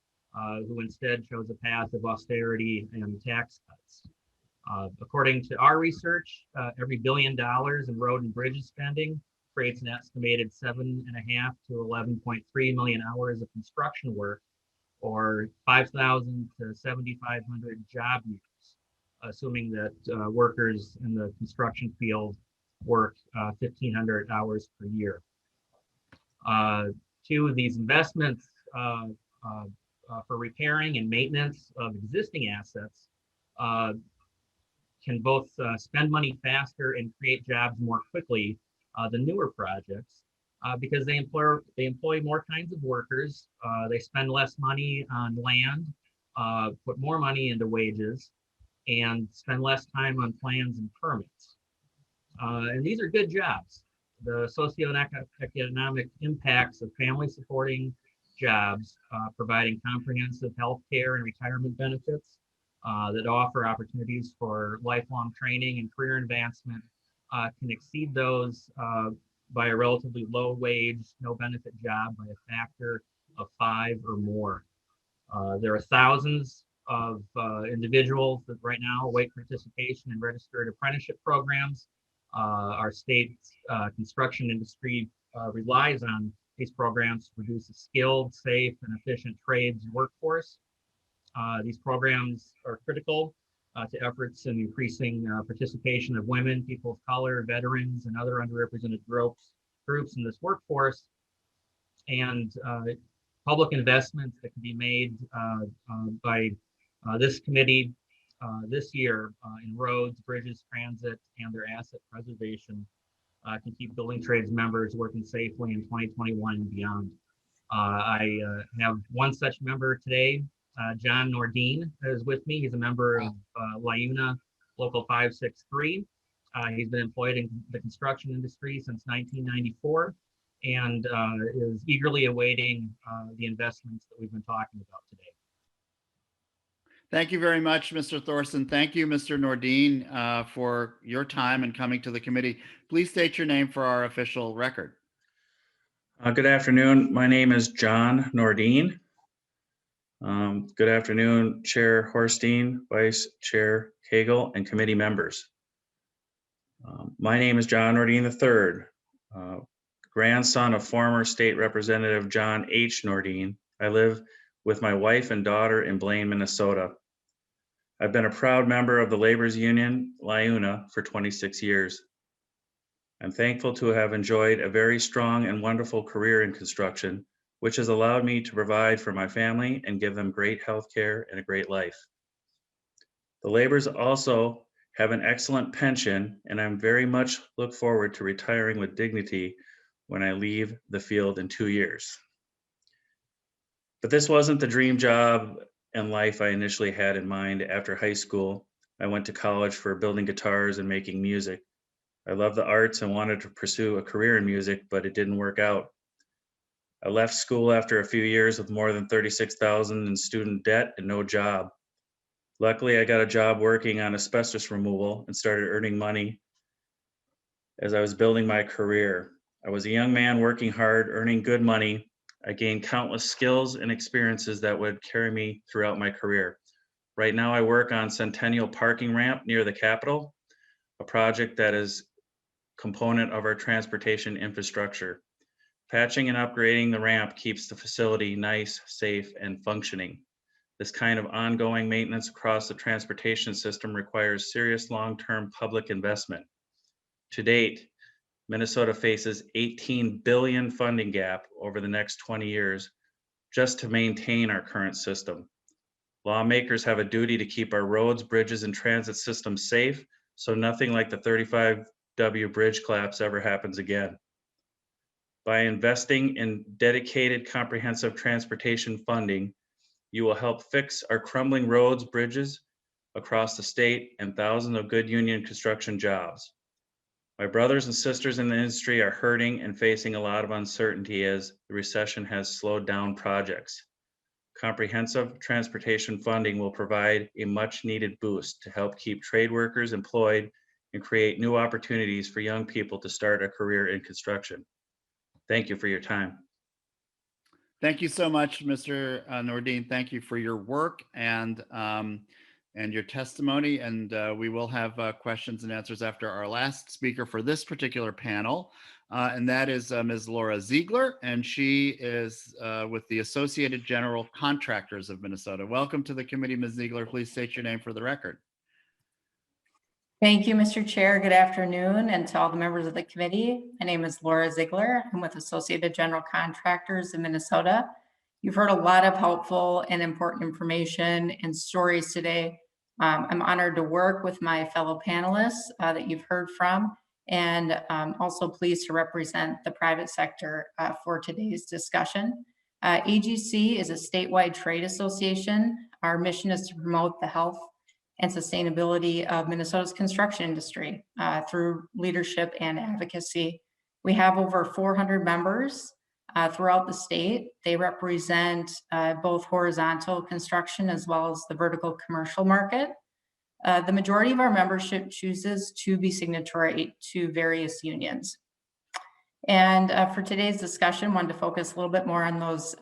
L: who instead chose a path of austerity and tax cuts. According to our research, every $1 billion in road and bridge spending creates an estimated 7.5 to 11.3 million hours of construction work, or 5,000 to 7,500 job years, assuming that workers in the construction field work 1,500 hours per year. Two of these investments for repairing and maintenance of existing assets can both spend money faster and create jobs more quickly than newer projects because they employ more kinds of workers. They spend less money on land, put more money into wages, and spend less time on plans and permits. And these are good jobs. The socioeconomic impacts of family supporting jobs, providing comprehensive health care and retirement benefits that offer opportunities for lifelong training and career advancement can exceed those by a relatively low wage, no benefit job by a factor of 5 or more. There are thousands of individuals that right now await participation in registered apprenticeship programs. Our state's construction industry relies on these programs to produce a skilled, safe, and efficient trades workforce. These programs are critical to efforts in increasing participation of women, people of color, veterans, and other underrepresented groups in this workforce. And public investments that can be made by this committee this year in roads, bridges, transit, and their asset preservation can keep building trades members working safely in 2021 and beyond. I have one such member today, John Nordine, is with me. He's a member of LIUNA Local 563. He's been employed in the construction industry since 1994 and is eagerly awaiting the investments that we've been talking about today.
A: Thank you very much, Mr. Thorson. Thank you, Mr. Nordine, for your time and coming to the committee. Please state your name for our official record.
M: Good afternoon. My name is John Nordine. Good afternoon, Chair Horstein, Vice Chair Cagle, and committee members. My name is John Nordine III, grandson of former State Representative John H. Nordine. I live with my wife and daughter in Blaine, Minnesota. I've been a proud member of the Labor's Union, LIUNA, for 26 years. I'm thankful to have enjoyed a very strong and wonderful career in construction, which has allowed me to provide for my family and give them great health care and a great life. The Labors also have an excellent pension, and I'm very much look forward to retiring with dignity when I leave the field in 2 years. But this wasn't the dream job and life I initially had in mind after high school. I went to college for building guitars and making music. I love the arts and wanted to pursue a career in music, but it didn't work out. I left school after a few years with more than $36,000 in student debt and no job. Luckily, I got a job working on asbestos removal and started earning money as I was building my career. I was a young man working hard, earning good money. I gained countless skills and experiences that would carry me throughout my career. Right now, I work on Centennial Parking Ramp near the Capitol, a project that is a component of our transportation infrastructure. Patching and upgrading the ramp keeps the facility nice, safe, and functioning. This kind of ongoing maintenance across the transportation system requires serious long-term public investment. To date, Minnesota faces $18 billion funding gap over the next 20 years just to maintain our current system. Lawmakers have a duty to keep our roads, bridges, and transit systems safe so nothing like the 35W bridge collapse ever happens again. By investing in dedicated comprehensive transportation funding, You will help fix our crumbling roads, bridges across the state, and thousands of good union construction jobs. My brothers and sisters in the industry are hurting and facing a lot of uncertainty as the recession has slowed down projects. Comprehensive transportation funding will provide a much needed boost to help keep trade workers employed and create new opportunities for young people to start a career in construction. Thank you for your time.
A: Thank you so much, Mr. Nordine. Thank you for your work and your testimony. And we will have questions and answers after our last speaker for this particular panel. And that is Ms. Laura Ziegler, and she is with the Associated General Contractors of Minnesota. Welcome to the committee, Ms. Ziegler. Please state your name for the record.
N: Thank you, Mr. Chair. Good afternoon, and to all the members of the committee. My name is Laura Ziegler. I'm with Associated General Contractors in Minnesota. You've heard a lot of helpful and important information and stories today. I'm honored to work with my fellow panelists that you've heard from, and also pleased to represent the private sector for today's discussion. AGC is a statewide trade association. Our mission is to promote the health and sustainability of Minnesota's construction industry through leadership and advocacy. We have over 400 members throughout the state. They represent both horizontal construction as well as the vertical commercial market. The majority of our membership chooses to be signatory to various unions. And for today's discussion, I wanted to focus a little bit more on those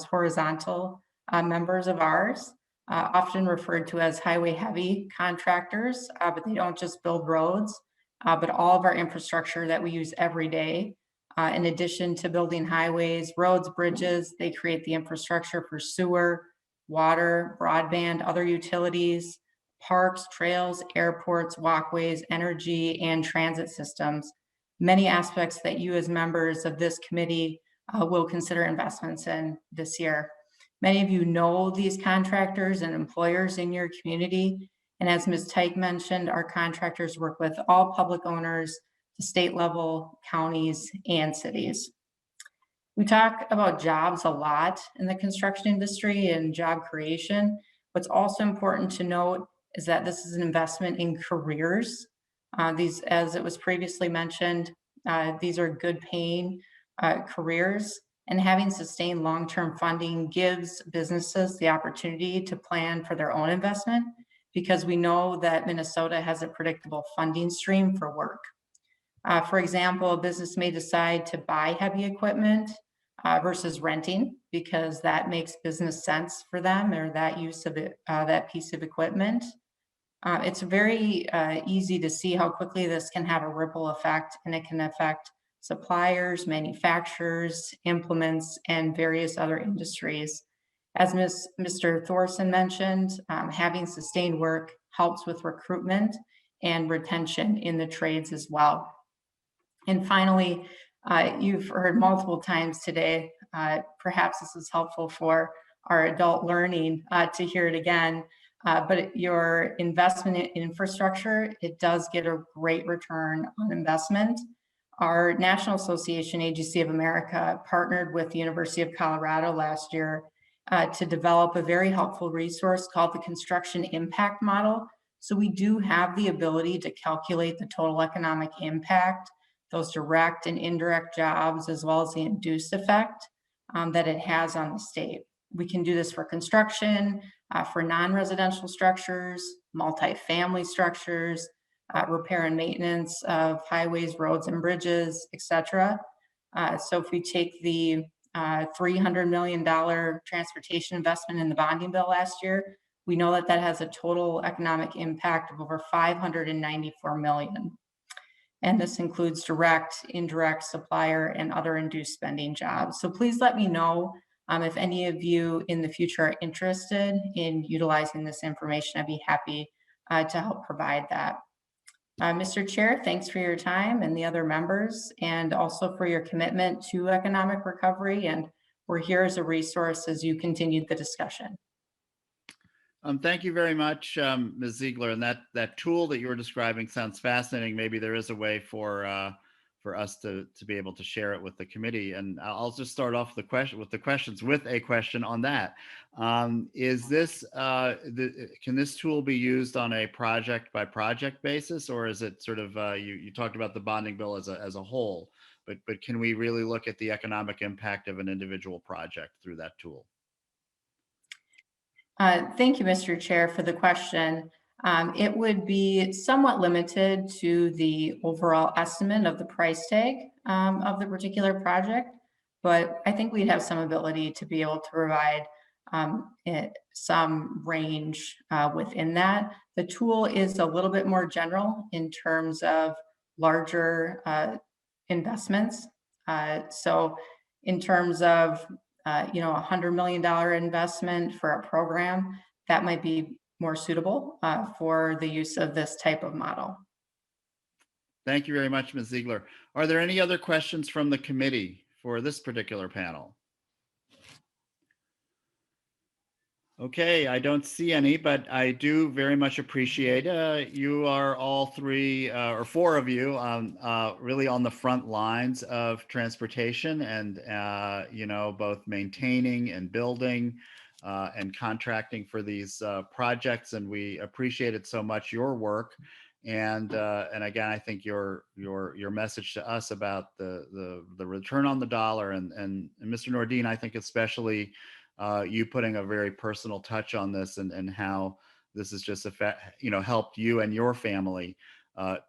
N: horizontal members of ours. Often referred to as highway heavy contractors, but they don't just build roads, but all of our infrastructure that we use every day. In addition to building highways, roads, bridges, they create the infrastructure for sewer, water, broadband, other utilities, parks, trails, airports, walkways, energy, and transit systems. Many aspects that you as members of this committee will consider investments in this year. Many of you know these contractors and employers in your community. And as Ms. Teich mentioned, our contractors work with all public owners, the state level, counties, and cities. We talk about jobs a lot in the construction industry and job creation. What's also important to note is that this is an investment in careers. These, as it was previously mentioned, these are good paying careers. And having sustained long-term funding gives businesses the opportunity to plan for their own investment, because we know that Minnesota has a predictable funding stream for work. For example, a business may decide to buy heavy equipment versus renting, because that makes business sense for them, or that use of it, that piece of equipment. It's very easy to see how quickly this can have a ripple effect, and it can affect suppliers, manufacturers, implements, and various other industries. As Mr. Thorson mentioned, having sustained work helps with recruitment and retention in the trades as well. And finally, you've heard multiple times today, perhaps this is helpful for our adult learning to hear it again, but your investment in infrastructure, it does get a great return on investment. Our National Association, AGC of America, partnered with the University of Colorado last year to develop a very helpful resource called the Construction Impact Model. So we do have the ability to calculate the total economic impact, those direct and indirect jobs, as well as the induced effect that it has on the state. We can do this for construction, for non-residential structures, multifamily structures, repair and maintenance of highways, roads, and bridges, etc. So if we take the $300 million transportation investment in the bonding bill last year, we know that that has a total economic impact of over $594 million. And this includes direct, indirect, supplier, and other induced spending jobs. So please let me know if any of you in the future are interested in utilizing this information. I'd be happy to help provide that. Mr. Chair, thanks for your time, and the other members, and also for your commitment to economic recovery. And we're here as a resource as you continue the discussion.
A: Thank you very much, Ms. Ziegler. And that tool that you were describing sounds fascinating. Maybe there is a way for for us to be able to share it with the committee. And I'll just start off the questions with a question on that. Is this can this tool be used on a project by project basis, or is it sort of you talked about the bonding bill as a whole, but can we really look at the economic impact of an individual project through that tool?
N: Thank you, Mr. Chair, for the question. It would be somewhat limited to the overall estimate of the price tag of the particular project, but I think we'd have some ability to be able to provide some range within that. The tool is a little bit more general in terms of larger investments. So in terms of $100 million investment for a program, that might be more suitable for the use of this type of model.
A: Thank you very much, Ms. Ziegler. Are there any other questions from the committee for this particular panel? Okay, I don't see any, but I do very much appreciate you are all three or four of you really on the front lines of transportation and both maintaining and building and contracting for these projects, and we appreciate it so much, your work. And again, I think your message to us about the return on the dollar and Mr. Nordine, I think especially you putting a very personal touch on this and how this has just helped you and your family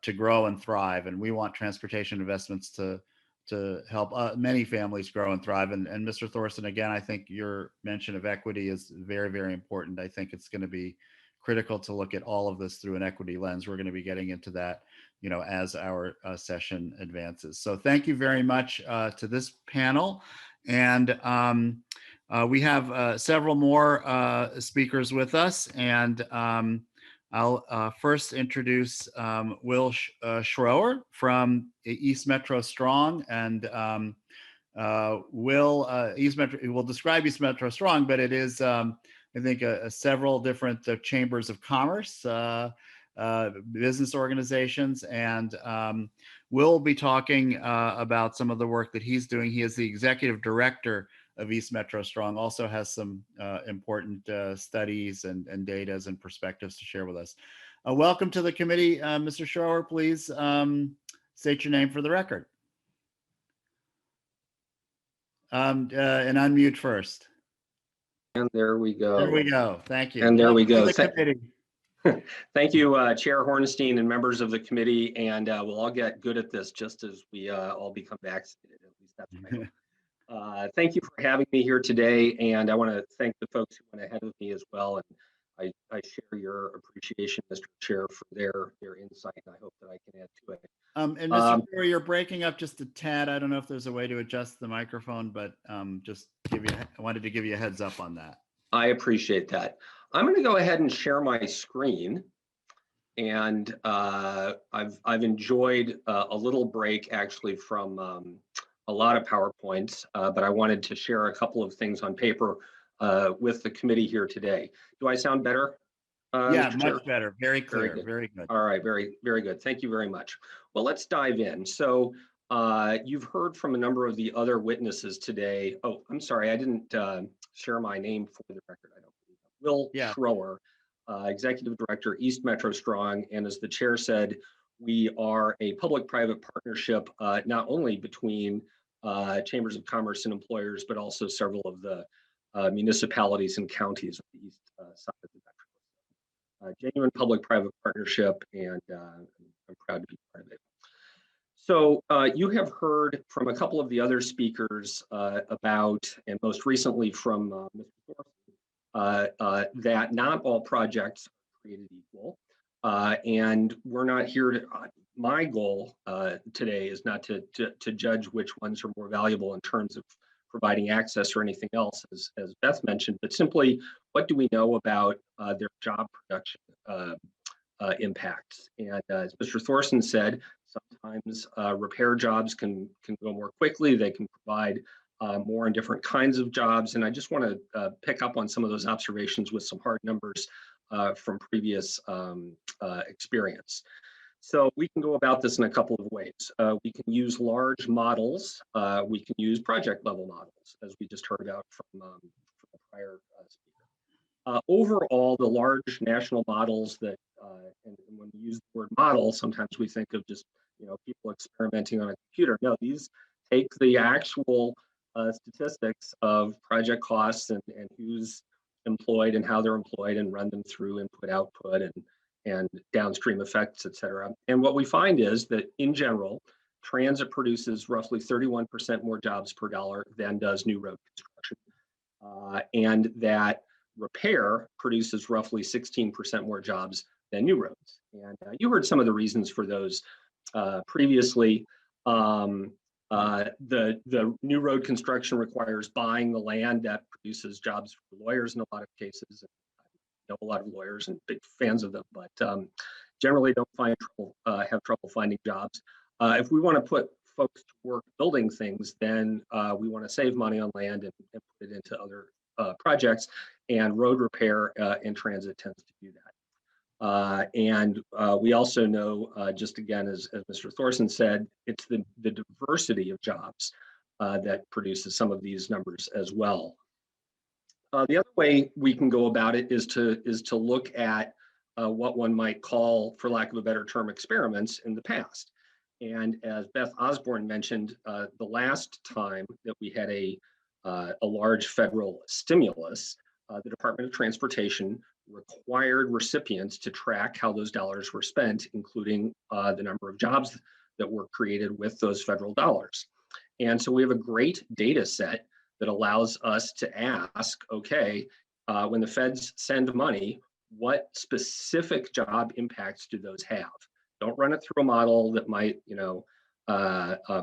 A: to grow and thrive. And we want transportation investments to help many families grow and thrive. And Mr. Thorson, again, I think your mention of equity is very, very important. I think it's going to be critical to look at all of this through an equity lens. We're going to be getting into that, as our session advances. So thank you very much to this panel. And we have several more speakers with us, and I'll first introduce Will Schroeer from East Metro Strong, and will describe East Metro Strong, but it is I think several different chambers of commerce, business organizations, and we'll be talking about some of the work that he's doing. He is the executive director of East Metro Strong, also has some important studies and data and perspectives to share with us. Welcome to the committee, Mr. Schroeer. Please state your name for the record. And unmute first.
O: And there we go.
A: There we go. Thank you.
O: And there we go.
A: Thank
O: you, Chair Hornstein and members of the committee. And we'll all get good at this just as we all become vaccinated. At least that's my hope. Thank you for having me here today. And I want to thank the folks who went ahead of me as well. And I share your appreciation, Mr. Chair, for their insight. And I hope that I can add to it.
A: And Mr. Schroeer, you're breaking up just a tad. I don't know if there's a way to adjust the microphone, but just I wanted to give you a heads up on that.
O: I appreciate that. I'm going to go ahead and share my screen. And I've enjoyed a little break actually from a lot of PowerPoints, but I wanted to share a couple of things on paper with the committee here today. Do I sound better?
A: Yeah,
O: Mr. Chair?
A: much better. Very clear. Very good.
O: All right. Very, very good. Thank you very much. Well, let's dive in. So you've heard from a number of the other witnesses today. Oh, I'm sorry. I didn't share my name for the record. I don't believe that. Will Schroeer, Executive Director, East Metro Strong. And as the chair said, we are a public-private partnership, not only between chambers of commerce and employers, but also several of the municipalities and counties on the east side of the metro. Genuine public-private partnership, and I'm proud to be part of it. So you have heard from a couple of the other speakers about, and most recently from Mr. Thorson, that not all projects are created equal. And we're not here to, my goal today is not to judge which ones are more valuable in terms of providing access or anything else, as Beth mentioned, but simply what do we know about their job production impacts? And as Mr. Thorson said, sometimes repair jobs can go more quickly. They can provide more in different kinds of jobs. And I just want to pick up on some of those observations with some hard numbers from previous experience. So we can go about this in a couple of ways. We can use large models. We can use project level models, as we just heard about from the prior speaker. Overall, the large national models that, and when we use the word model, sometimes we think of just people experimenting on a computer. No, these take the actual statistics of project costs and who's employed and how they're employed and run them through input, output, and downstream effects, et cetera. And what we find is that in general, transit produces roughly 31% more jobs per dollar than does new road construction. And that repair produces roughly 16% more jobs than new roads. And you heard some of the reasons for those previously. The new road construction requires buying the land. That produces jobs for lawyers in a lot of cases. I know a lot of lawyers and big fans of them, but generally don't have trouble finding jobs. If we want to put folks to work building things, then we want to save money on land and put it into other projects, and road repair and transit tends to do that. And we also know, just again, as Mr. Thorson said, it's the diversity of jobs that produces some of these numbers as well. The other way we can go about it is to look at what one might call, for lack of a better term, experiments in the past. And as Beth Osborne mentioned, the last time that we had a large federal stimulus, the Department of Transportation required recipients to track how those dollars were spent, including the number of jobs that were created with those federal dollars. And so we have a great data set that allows us to ask, okay, when the feds send money, what specific job impacts do those have? Don't run it through a model that might,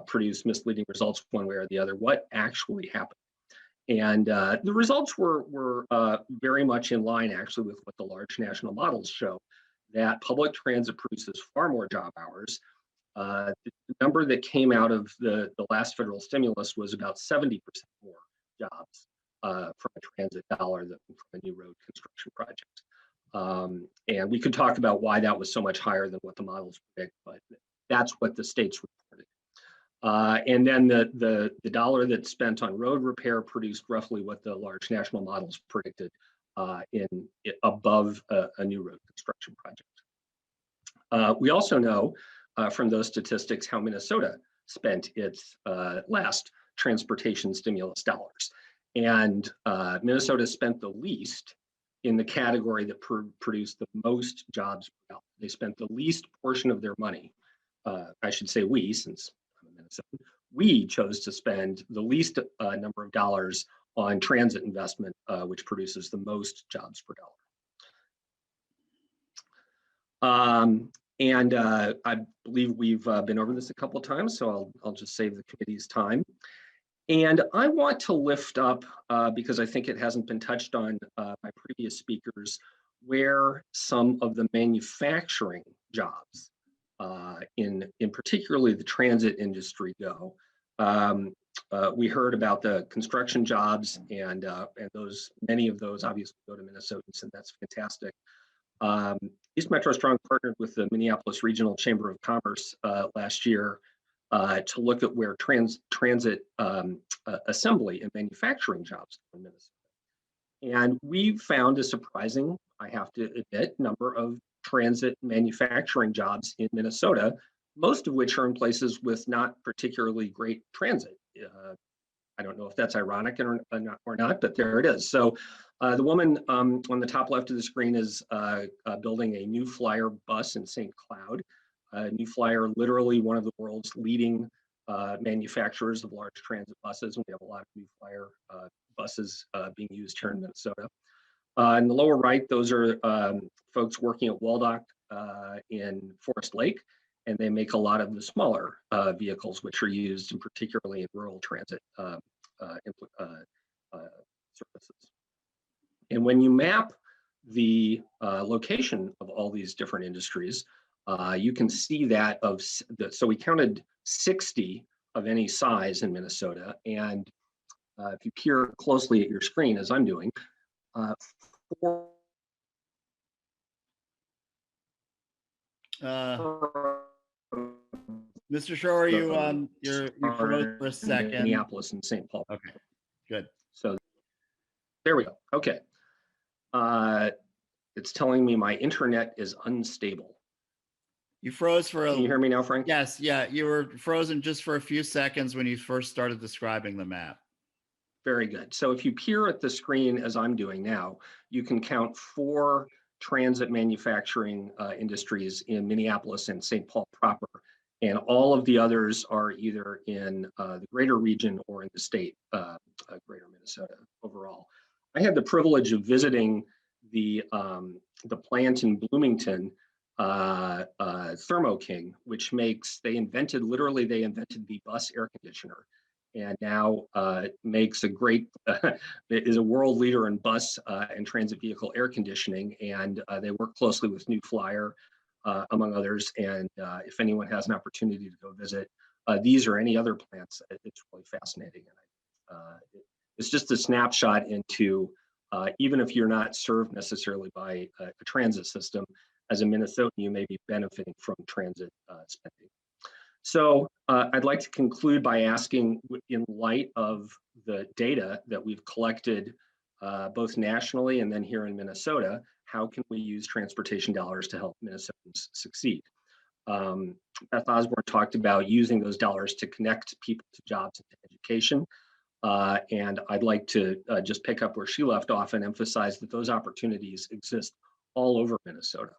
O: produce misleading results one way or the other. What actually happened? And the results were very much in line, actually, with what the large national models show, that public transit produces far more job hours. The number that came out of the last federal stimulus was about 70% more jobs from a transit dollar than from a new road construction project. And we could talk about why that was so much higher than what the models predict, but that's what the states reported. And then the dollar that's spent on road repair produced roughly what the large national models predicted above a new road construction project. We also know from those statistics how Minnesota spent its last transportation stimulus dollars. And Minnesota spent the least in the category that produced the most jobs per dollar. They spent the least portion of their money. I should say we, since I'm a Minnesotan, we chose to spend the least number of dollars on transit investment, which produces the most jobs per dollar. And I believe we've been over this a couple of times, so I'll just save the committee's time. And I want to lift up, because I think it hasn't been touched on by previous speakers, where some of the manufacturing jobs in particularly the transit industry go. We heard about the construction jobs, and many of those obviously go to Minnesotans, and that's fantastic. East Metro Strong partnered with the Minneapolis Regional Chamber of Commerce last year to look at where transit assembly and manufacturing jobs in Minnesota. And we found a surprising, I have to admit, number of transit manufacturing jobs in Minnesota, most of which are in places with not particularly great transit. I don't know if that's ironic or not, but there it is. So the woman on the top left of the screen is building a New Flyer bus in St. Cloud. New Flyer, literally one of the world's leading manufacturers of large transit buses. And we have a lot of New Flyer buses being used here in Minnesota. In the lower right, those are folks working at Waldock in Forest Lake, and they make a lot of the smaller vehicles, which are used in particularly in rural transit services. And when you map the location of all these different industries, you can see that so we counted 60 of any size in Minnesota. And if you peer closely at your screen, as I'm doing,
A: Mr. Schroeer, you froze for a second.
O: Minneapolis and St. Paul.
A: Okay, good.
O: So there we go. Okay. It's telling me my internet is unstable.
A: You froze for a.
O: Can you hear me now, Frank?
A: Yes, yeah, you were frozen just for a few seconds when you first started describing the map.
O: Very good. So if you peer at the screen as I'm doing now, you can count 4 transit manufacturing industries in Minneapolis and St. Paul proper. And all of the others are either in the greater region or in the state, greater Minnesota overall. I had the privilege of visiting the plant in Bloomington, Thermo King, which they invented the bus air conditioner, and now makes a great, is a world leader in bus and transit vehicle air conditioning. And they work closely with New Flyer, among others. And if anyone has an opportunity to go visit these or any other plants, it's really fascinating. And it's just a snapshot into, even if you're not served necessarily by a transit system, as a Minnesotan, you may be benefiting from transit spending. So I'd like to conclude by asking, in light of the data that we've collected both nationally and then here in Minnesota, how can we use transportation dollars to help Minnesotans succeed? Beth Osborne talked about using those dollars to connect people to jobs and to education. And I'd like to just pick up where she left off and emphasize that those opportunities exist all over Minnesota,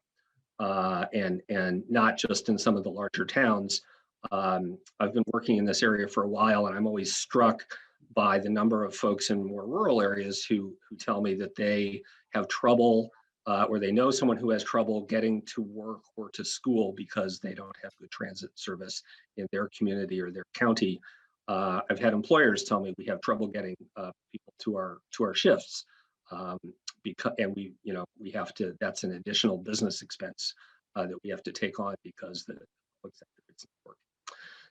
O: and not just in some of the larger towns. I've been working in this area for a while, and I'm always struck by the number of folks in more rural areas who tell me that they have trouble, or they know someone who has trouble getting to work or to school because they don't have good transit service in their community or their county. I've had employers tell me we have trouble getting people to our shifts, because, and we have to, that's an additional business expense that we have to take on because the public sector isn't working.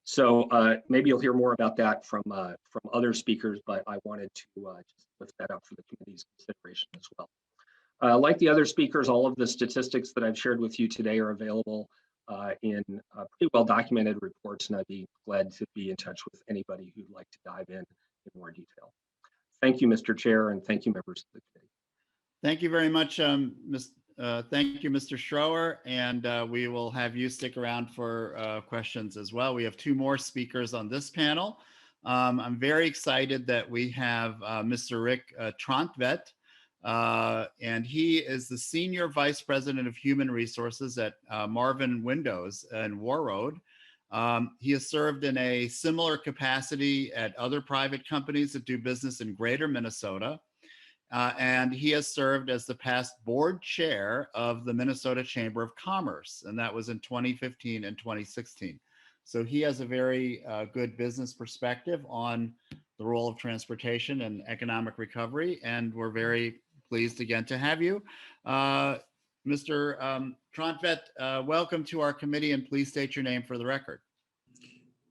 O: So maybe you'll hear more about that from other speakers, but I wanted to just lift that up for the committee's consideration as well. Like the other speakers, all of the statistics that I've shared with you today are available in pretty well documented reports, and I'd be glad to be in touch with anybody who'd like to dive in more detail. Thank you, Mr. Chair, and thank you, members of the committee.
A: Thank you very much, thank you, Mr. Schroeer, and we will have you stick around for questions as well. We have 2 more speakers on this panel. I'm very excited that we have Mr. Erik Trantvedt, and he is the Senior Vice President of Human Resources at Marvin Windows in Warroad. He has served in a similar capacity at other private companies that do business in greater Minnesota. And he has served as the past board chair of the Minnesota Chamber of Commerce, and that was in 2015 and 2016. So he has a very good business perspective on the role of transportation and economic recovery, and we're very pleased again to have you. Mr. Trantvedt, welcome to our committee, and please state your name for the record.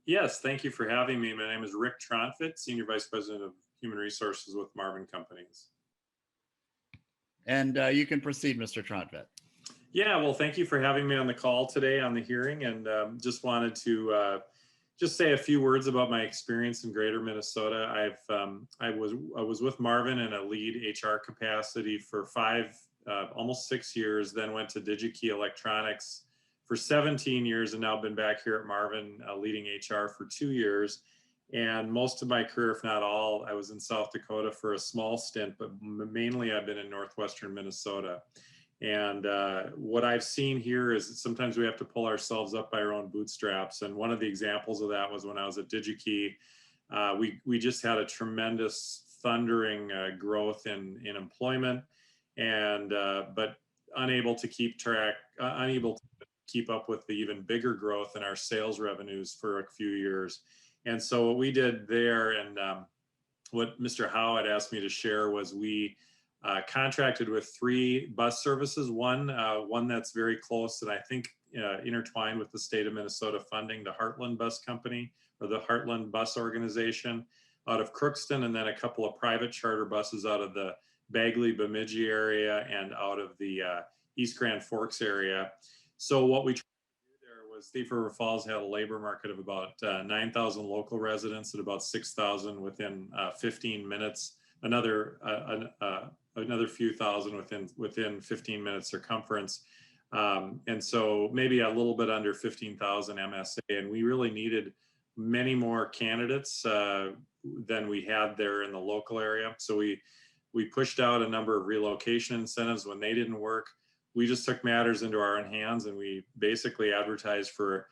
P: Yes, thank you for having me. My name is Erik Trantvedt, Senior Vice President of Human Resources with Marvin Companies.
A: And you can proceed, Mr. Trantvedt.
P: Yeah, well, thank you for having me on the call today on the hearing, and just wanted to just say a few words about my experience in Greater Minnesota. I was with Marvin in a lead HR capacity for almost 6 years, then went to DigiKey Electronics for 17 years, and now been back here at Marvin leading HR for 2 years. And most of my career, if not all, I was in South Dakota for a small stint, but mainly I've been in northwestern Minnesota. And what I've seen here is that sometimes we have to pull ourselves up by our own bootstraps. And one of the examples of that was when I was at DigiKey. We just had a tremendous thundering growth in employment, and but unable to keep up with the even bigger growth in our sales revenues for a few years. And so what we did there, and what Mr. Howe had asked me to share, was we contracted with 3 bus services. One that's very close and I think intertwined with the state of Minnesota funding, the Heartland Bus Company, or the Heartland Bus Organization out of Crookston, and then a couple of private charter buses out of the Bagley, Bemidji area and out of the East Grand Forks area. So what we tried was Thief River Falls had a labor market of about 9,000 local residents and about 6,000 within 15 minutes. Another few thousand within 15 minutes circumference. And so maybe a little bit under 15,000 MSA, and we really needed many more candidates than we had there in the local area. So we pushed out a number of relocation incentives. When they didn't work, we just took matters into our own hands, and we basically advertised for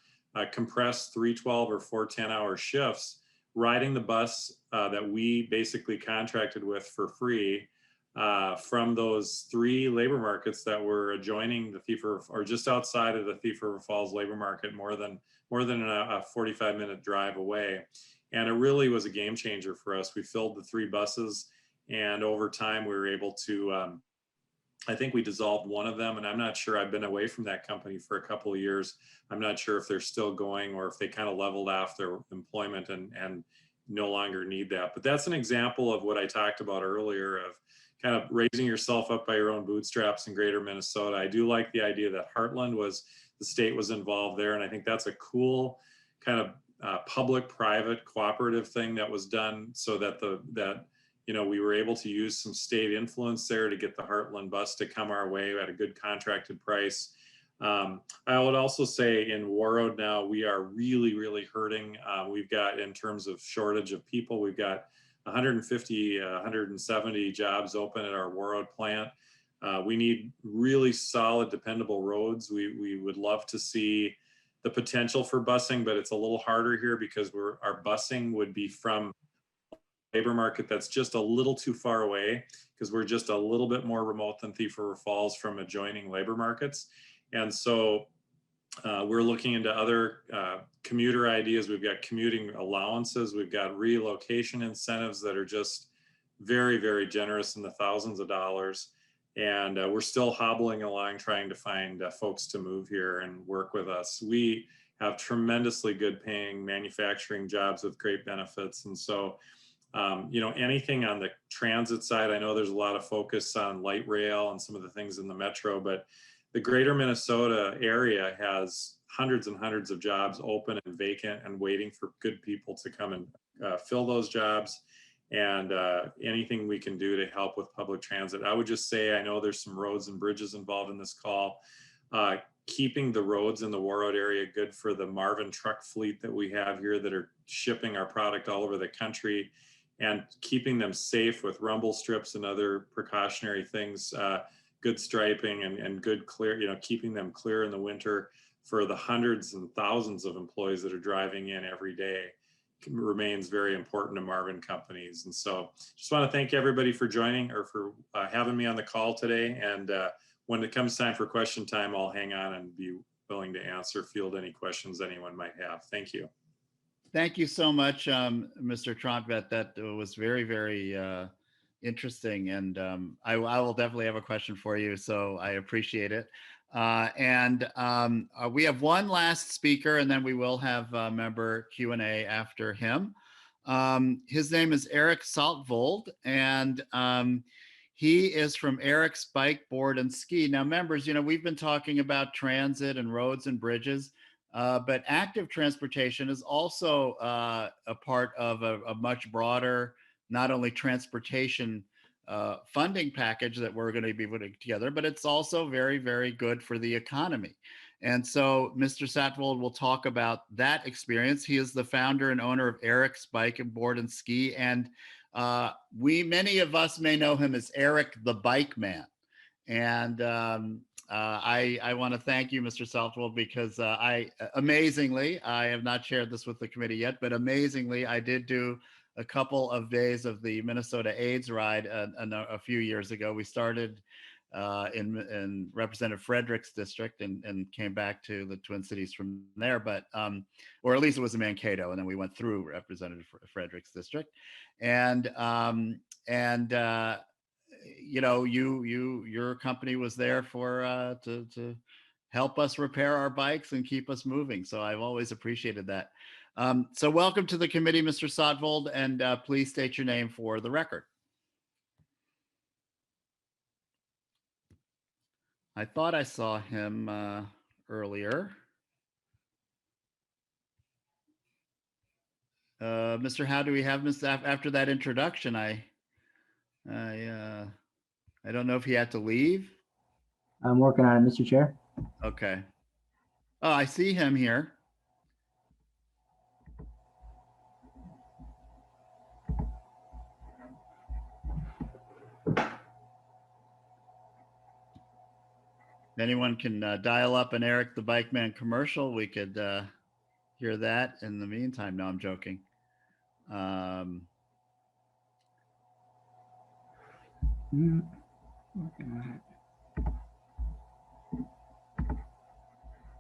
P: compressed 3 12 or 4 10-hour shifts, riding the bus that we basically contracted with for free from those 3 labor markets that were adjoining the Thief River, or just outside of the Thief River Falls labor market, more than a 45-minute drive away. And it really was a game changer for us. We filled the 3 buses, and over time we were able to, I think we dissolved one of them, and I'm not sure. I've been away from that company for a couple of years. I'm not sure if they're still going or if they kind of leveled off their employment and no longer need that. But that's an example of what I talked about earlier, of kind of raising yourself up by your own bootstraps in greater Minnesota. I do like the idea that Heartland the state was involved there, and I think that's a cool kind of public-private cooperative thing that was done, so that we were able to use some state influence there to get the Heartland bus to come our way at a good contracted price. I would also say in Warroad now, we are really, really hurting. We've got, in terms of shortage of people, we've got 150, 170 jobs open at our Warroad plant. We need really solid, dependable roads. We would love to see the potential for busing, but it's a little harder here because our busing would be from labor market that's just a little too far away, because we're just a little bit more remote than Thief River Falls from adjoining labor markets. And so we're looking into other commuter ideas. We've got commuting allowances. We've got relocation incentives that are just very, very generous in the thousands of dollars. And we're still hobbling along trying to find folks to move here and work with us. We have tremendously good paying manufacturing jobs with great benefits. And so anything on the transit side, I know there's a lot of focus on light rail and some of the things in the metro, but the greater Minnesota area has hundreds and hundreds of jobs open and vacant and waiting for good people to come and fill those jobs. And anything we can do to help with public transit. I would just say, I know there's some roads and bridges involved in this call. Keeping the roads in the Warroad area good for the Marvin truck fleet that we have here that are shipping our product all over the country, and keeping them safe with rumble strips and other precautionary things, good striping and good clear, keeping them clear in the winter for the hundreds and thousands of employees that are driving in every day remains very important to Marvin companies. And so just want to thank everybody for joining, or for having me on the call today. And when it comes time for question time, I'll hang on and be willing to field any questions anyone might have. Thank you.
A: Thank you so much, Mr. Trontvet. That was very, very interesting. And I will definitely have a question for you, so I appreciate it. We have one last speaker, and then we will have member Q&A after him. His name is Erik Saltvold, and he is from Erik's Bike, Board, and Ski. Now, members, we've been talking about transit and roads and bridges, but active transportation is also a part of a much broader, not only transportation funding package that we're going to be putting together, but it's also very, very good for the economy. And so Mr. Saltvold will talk about that experience. He is the founder and owner of Erik's Bike and Board and Ski. And many of us may know him as Erik the Bike Man. And I want to thank you, Mr. Saltvold, because amazingly, I have not shared this with the committee yet, but amazingly, I did do a couple of days of the Minnesota AIDS ride a few years ago. We started in Representative Frederick's district and came back to the Twin Cities from there, but or at least it was in Mankato, and then we went through Representative Frederick's district, and your company was there for to help us repair our bikes and keep us moving. So I've always appreciated that. So welcome to the committee, Mr. Saltvold, and please state your name for the record. I thought I saw him earlier. Mr. Howe, do we have after that introduction? I don't know if he had to leave.
Q: I'm working on it, Mr. Chair.
A: Okay. Oh, I see him here. If anyone can dial up an Erik the Bike Man commercial, we could hear that in the meantime. No, I'm joking.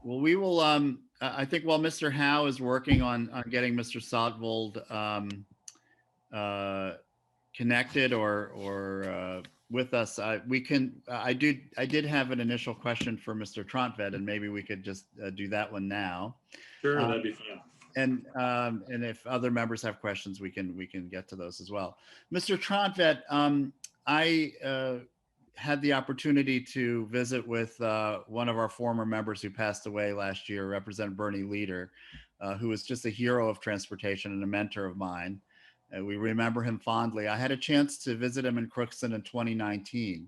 A: Well, we will. I think while Mr. Howe is working on getting Mr. Saltvold connected or with us, we can. I did have an initial question for Mr. Trontved, and maybe we could just do that one now.
P: Sure, that'd be fun.
A: And if other members have questions, we can get to those as well. Mr. Trontved, I had the opportunity to visit with one of our former members who passed away last year, Representative Bernie Leader, who was just a hero of transportation and a mentor of mine. We remember him fondly. I had a chance to visit him in Crookston in 2019.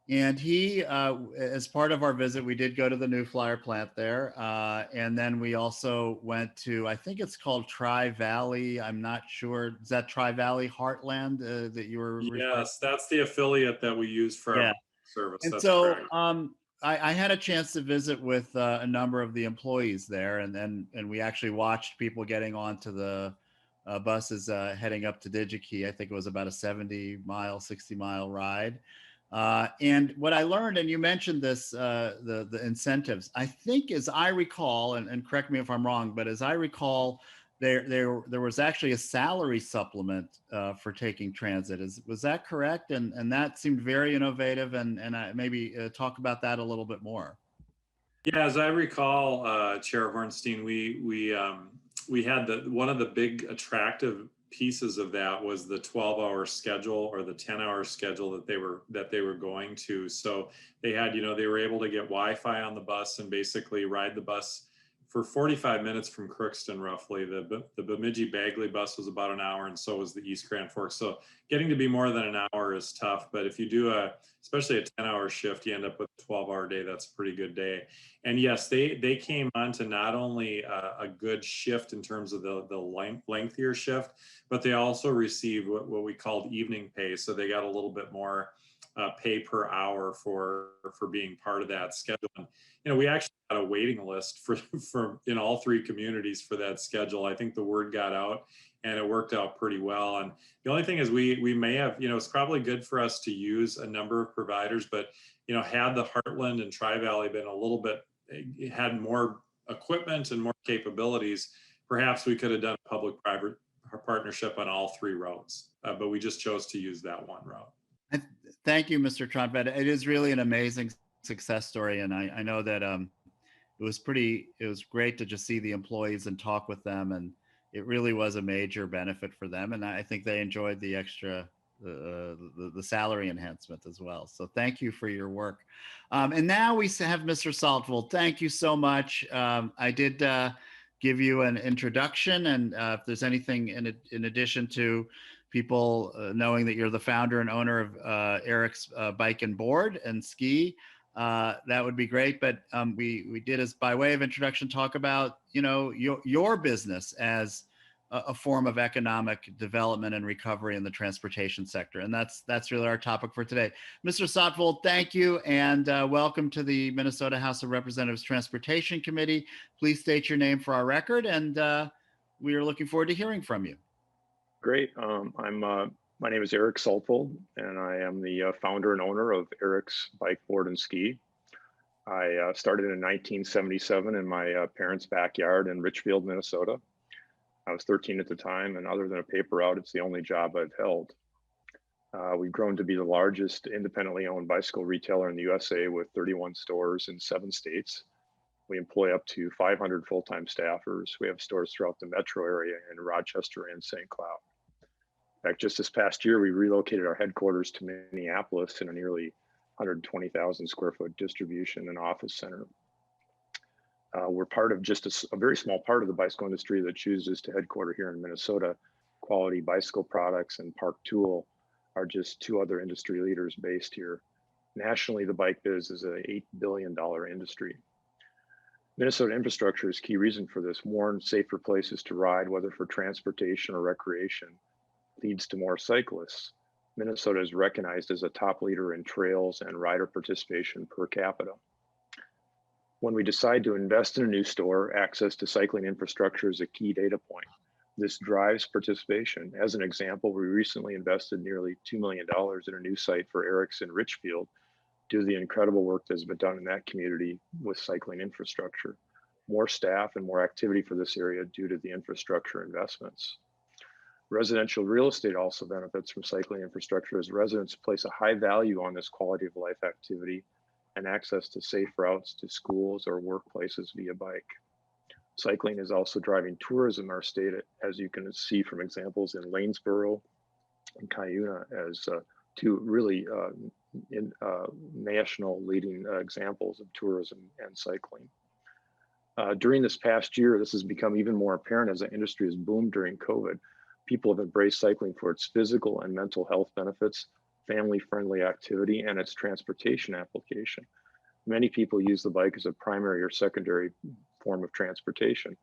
A: And he, as part of our visit, we did go to the New Flyer plant there. And then we also went to, I think it's called Tri-Valley. I'm not sure. Is that Tri-Valley Heartland that you were referring to?
P: Yes, that's the affiliate that we use for our service.
A: And
P: that's
A: so
P: correct.
A: I had a chance to visit with a number of the employees there. And we actually watched people getting onto the buses heading up to DigiKey. I think it was about a 70-mile, 60-mile ride. And what I learned, and you mentioned this, the incentives, I think as I recall, and correct me if I'm wrong, but as I recall, there was actually a salary supplement for taking transit. Was that correct? And that seemed very innovative, and I maybe talk about that a little bit more.
P: Yeah, as I recall, Chair Hornstein, we had one of the big attractive pieces of that was the 12-hour schedule or the 10-hour schedule that they were going to. So they had, they were able to get Wi-Fi on the bus and basically ride the bus for 45 minutes from Crookston, roughly. The Bemidji-Bagley bus was about an hour, and so was the East Grand Forks. So getting to be more than an hour is tough, but if you do especially a 10-hour shift, you end up with a 12-hour day. That's a pretty good day. And yes, they came on to not only a good shift in terms of the lengthier shift, but they also received what we called evening pay. So they got a little bit more pay per hour for being part of that schedule. And, we actually had a waiting list for in all three communities for that schedule. I think the word got out and it worked out pretty well. And the only thing is we may have, it's probably good for us to use a number of providers, but, had the Heartland and Tri-Valley been a little bit, had more equipment and more capabilities, perhaps we could have done a public-private partnership on all three routes, but we just chose to use that one route.
A: Thank you, Mr. Trontved. It is really an amazing success story, and I know that it was great to just see the employees and talk with them, and it really was a major benefit for them, and I think they enjoyed the extra the salary enhancement as well. So thank you for your work. And now we have Mr. Saltvold. Thank you so much. I did give you an introduction, and if there's anything in addition to people knowing that you're the founder and owner of Erik's Bike and Board and Ski, that would be great. But we did, as by way of introduction, talk about your business as a form of economic development and recovery in the transportation sector, and that's really our topic for today. Mr. Saltvold, thank you, and welcome to the Minnesota House of Representatives Transportation Committee. Please state your name for our record, and we are looking forward to hearing from you.
R: Great. My name is Erik Saltvold, and I am the founder and owner of Erik's Bike, Board, and Ski. I started in 1977 in my parents' backyard in Richfield, Minnesota. I was 13 at the time, and other than a paper route, it's the only job I've held. We've grown to be the largest independently owned bicycle retailer in the USA with 31 stores in 7 states. We employ up to 500 full-time staffers. We have stores throughout the metro area in Rochester and St. Cloud. In fact, just this past year, we relocated our headquarters to Minneapolis in a nearly 120,000 square foot distribution and office center. We're part of just a very small part of the bicycle industry that chooses to headquarter here in Minnesota. Quality Bicycle Products and Park Tool are just two other industry leaders based here. Nationally, the bike biz is an $8 billion industry. Minnesota infrastructure is key reason for this. More and safer places to ride, whether for transportation or recreation, leads to more cyclists. Minnesota is recognized as a top leader in trails and rider participation per capita. When we decide to invest in a new store, access to cycling infrastructure is a key data point. This drives participation. As an example, we recently invested nearly $2 million in a new site for Erik's in Richfield due to the incredible work that's been done in that community with cycling infrastructure. More staff and more activity for this area due to the infrastructure investments. Residential real estate also benefits from cycling infrastructure as residents place a high value on this quality of life activity and access to safe routes to schools or workplaces via bike. Cycling is also driving tourism in our state, as you can see from examples in Lanesboro and LIUNA as two really national leading examples of tourism and cycling. During this past year, this has become even more apparent as the industry has boomed during COVID. People have embraced cycling for its physical and mental health benefits, family-friendly activity, and its transportation application. Many people use the bike as a primary or secondary form of transportation.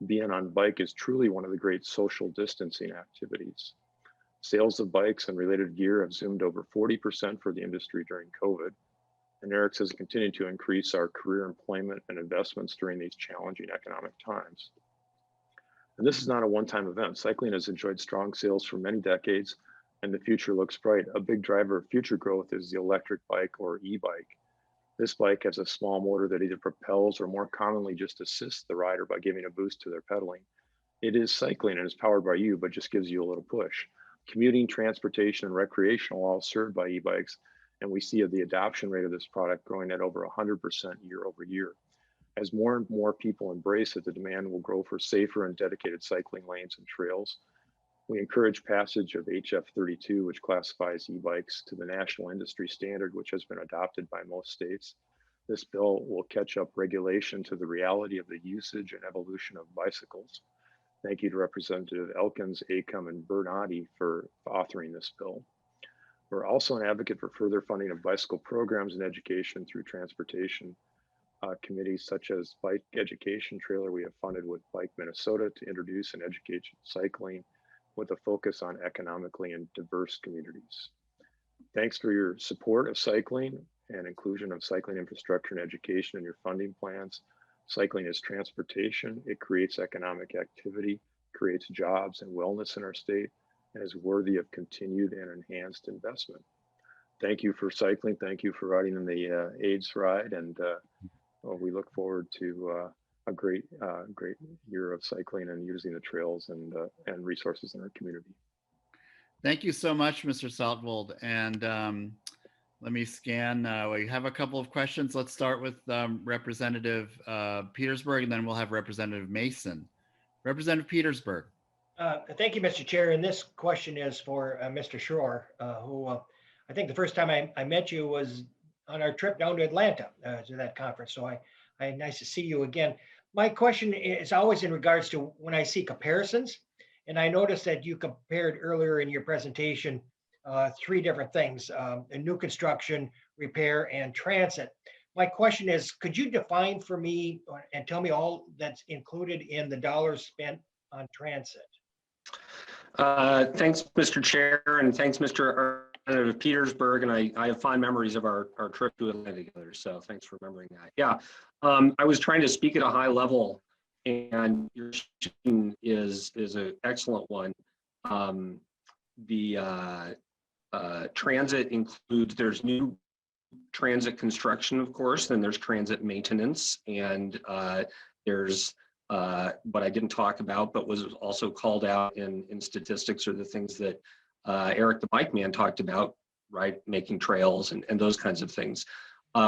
R: Being on bike is truly one of the great social distancing activities. Sales of bikes and related gear have zoomed over 40% for the industry during COVID, and Erik's has continued to increase our career employment and investments during these challenging economic times. And this is not a one-time event. Cycling has enjoyed strong sales for many decades, and the future looks bright. A big driver of future growth is the electric bike or e-bike. This bike has a small motor that either propels or more commonly just assists the rider by giving a boost to their pedaling. It is cycling and is powered by you, but just gives you a little push. Commuting, transportation, and recreation are all served by e-bikes, and we see the adoption rate of this product growing at over 100% year over year. As more and more people embrace it, the demand will grow for safer and dedicated cycling lanes and trails. We encourage passage of HF 32, which classifies e-bikes to the national industry standard, which has been adopted by most states. This bill will catch up regulation to the reality of the usage and evolution of bicycles. Thank you to Representative Elkins, Acom, and Bernardi for authoring this bill. We're also an advocate for further funding of bicycle programs and education through transportation committees such as Bike Education Trailer. We have funded with Bike Minnesota to introduce and educate cycling with a focus on economically and diverse communities. Thanks for your support of cycling and inclusion of cycling infrastructure and education in your funding plans. Cycling is transportation. It creates economic activity, creates jobs and wellness in our state, and is worthy of continued and enhanced investment. Thank you for cycling. Thank you for riding in the AIDS ride. And we look forward to a great year of cycling and using the trails and resources in our community.
A: Thank you so much, Mr. Saltvold. And let me scan. We have a couple of questions. Let's start with Representative Petersburg, and then we'll have Representative Mason. Representative Petersburg.
D: Thank you, Mr. Chair. And this question is for Mr. Schroeer, who I think the first time I met you was on our trip down to Atlanta to that conference. So nice to see you again. My question is always in regards to when I see comparisons, and I noticed that you compared earlier in your presentation three different things: new construction, repair, and transit. My question is, could you define for me and tell me all that's included in the dollars spent on transit?
O: Thanks, Mr. Chair, and thanks, Mr. Petersburg, and I have fond memories of our trip to Atlanta together, so thanks for remembering that. Yeah, I was trying to speak at a high level, and your question is an excellent one. The transit includes, there's new transit construction, of course, then there's transit maintenance, and there's what I didn't talk about, but was also called out in statistics, are the things that Erik the Bike Man talked about, right? Making trails and those kinds of things.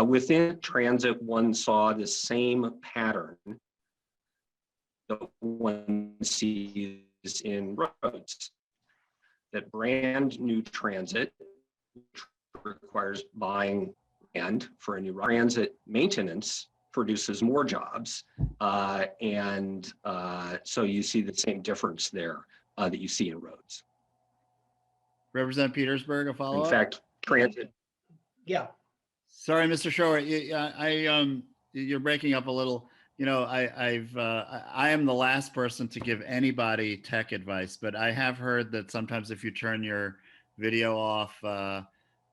O: Within transit, one saw the same pattern that one sees in roads, that brand new transit, which requires buying land for a new transit maintenance, produces more jobs. And so you see the same difference there that you see in roads.
A: Representative Petersburg, a follow-up?
O: In fact, transit.
D: Yeah.
A: Sorry, Mr. Schroeer, you're breaking up a little. You know, I am the last person to give anybody tech advice, but I have heard that sometimes if you turn your video off,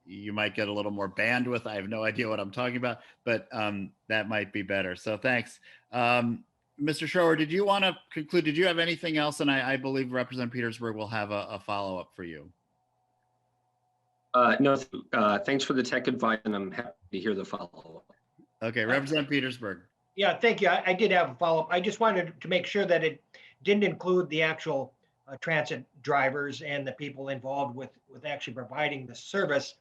A: you might get a little more bandwidth. I have no idea what I'm talking about, but that might be better. So thanks. Mr. Schroeer, did you want to conclude? Did you have anything else? And I believe Representative Petersburg will have a follow-up for you.
O: No, thanks for the tech advice, and I'm happy to hear the follow-up.
A: Okay, Representative Petersburg.
D: Yeah, thank you. I did have a follow-up. I just wanted to make sure that it didn't include the actual transit drivers and the people involved with actually providing the service,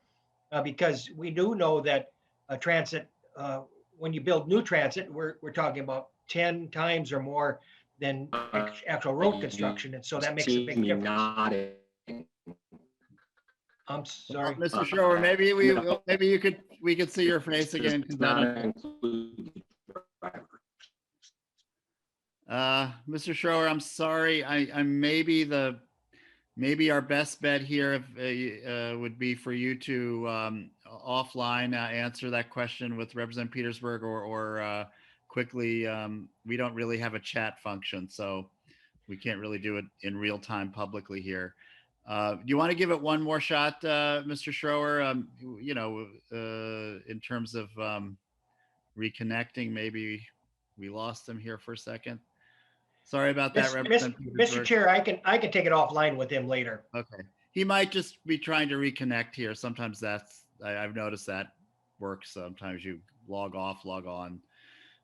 D: because we do know that transit, when you build new transit, we're talking about 10 times or more than actual road construction, and so that makes a big difference. I'm sorry,
A: Mr. Schroeer, maybe we could see your face again. Mr. Schroeer, I'm sorry. I'm maybe our best bet here would be for you to offline answer that question with Representative Petersburg, or quickly. We don't really have a chat function, so we can't really do it in real time publicly here. Do you want to give it one more shot, Mr. Schroeer? You know, in terms of reconnecting, maybe we lost him here for a second. Sorry about that,
D: Mr. Chair. I can take it offline with him later.
A: Okay, he might just be trying to reconnect here. Sometimes I've noticed that works. Sometimes you log off, log on.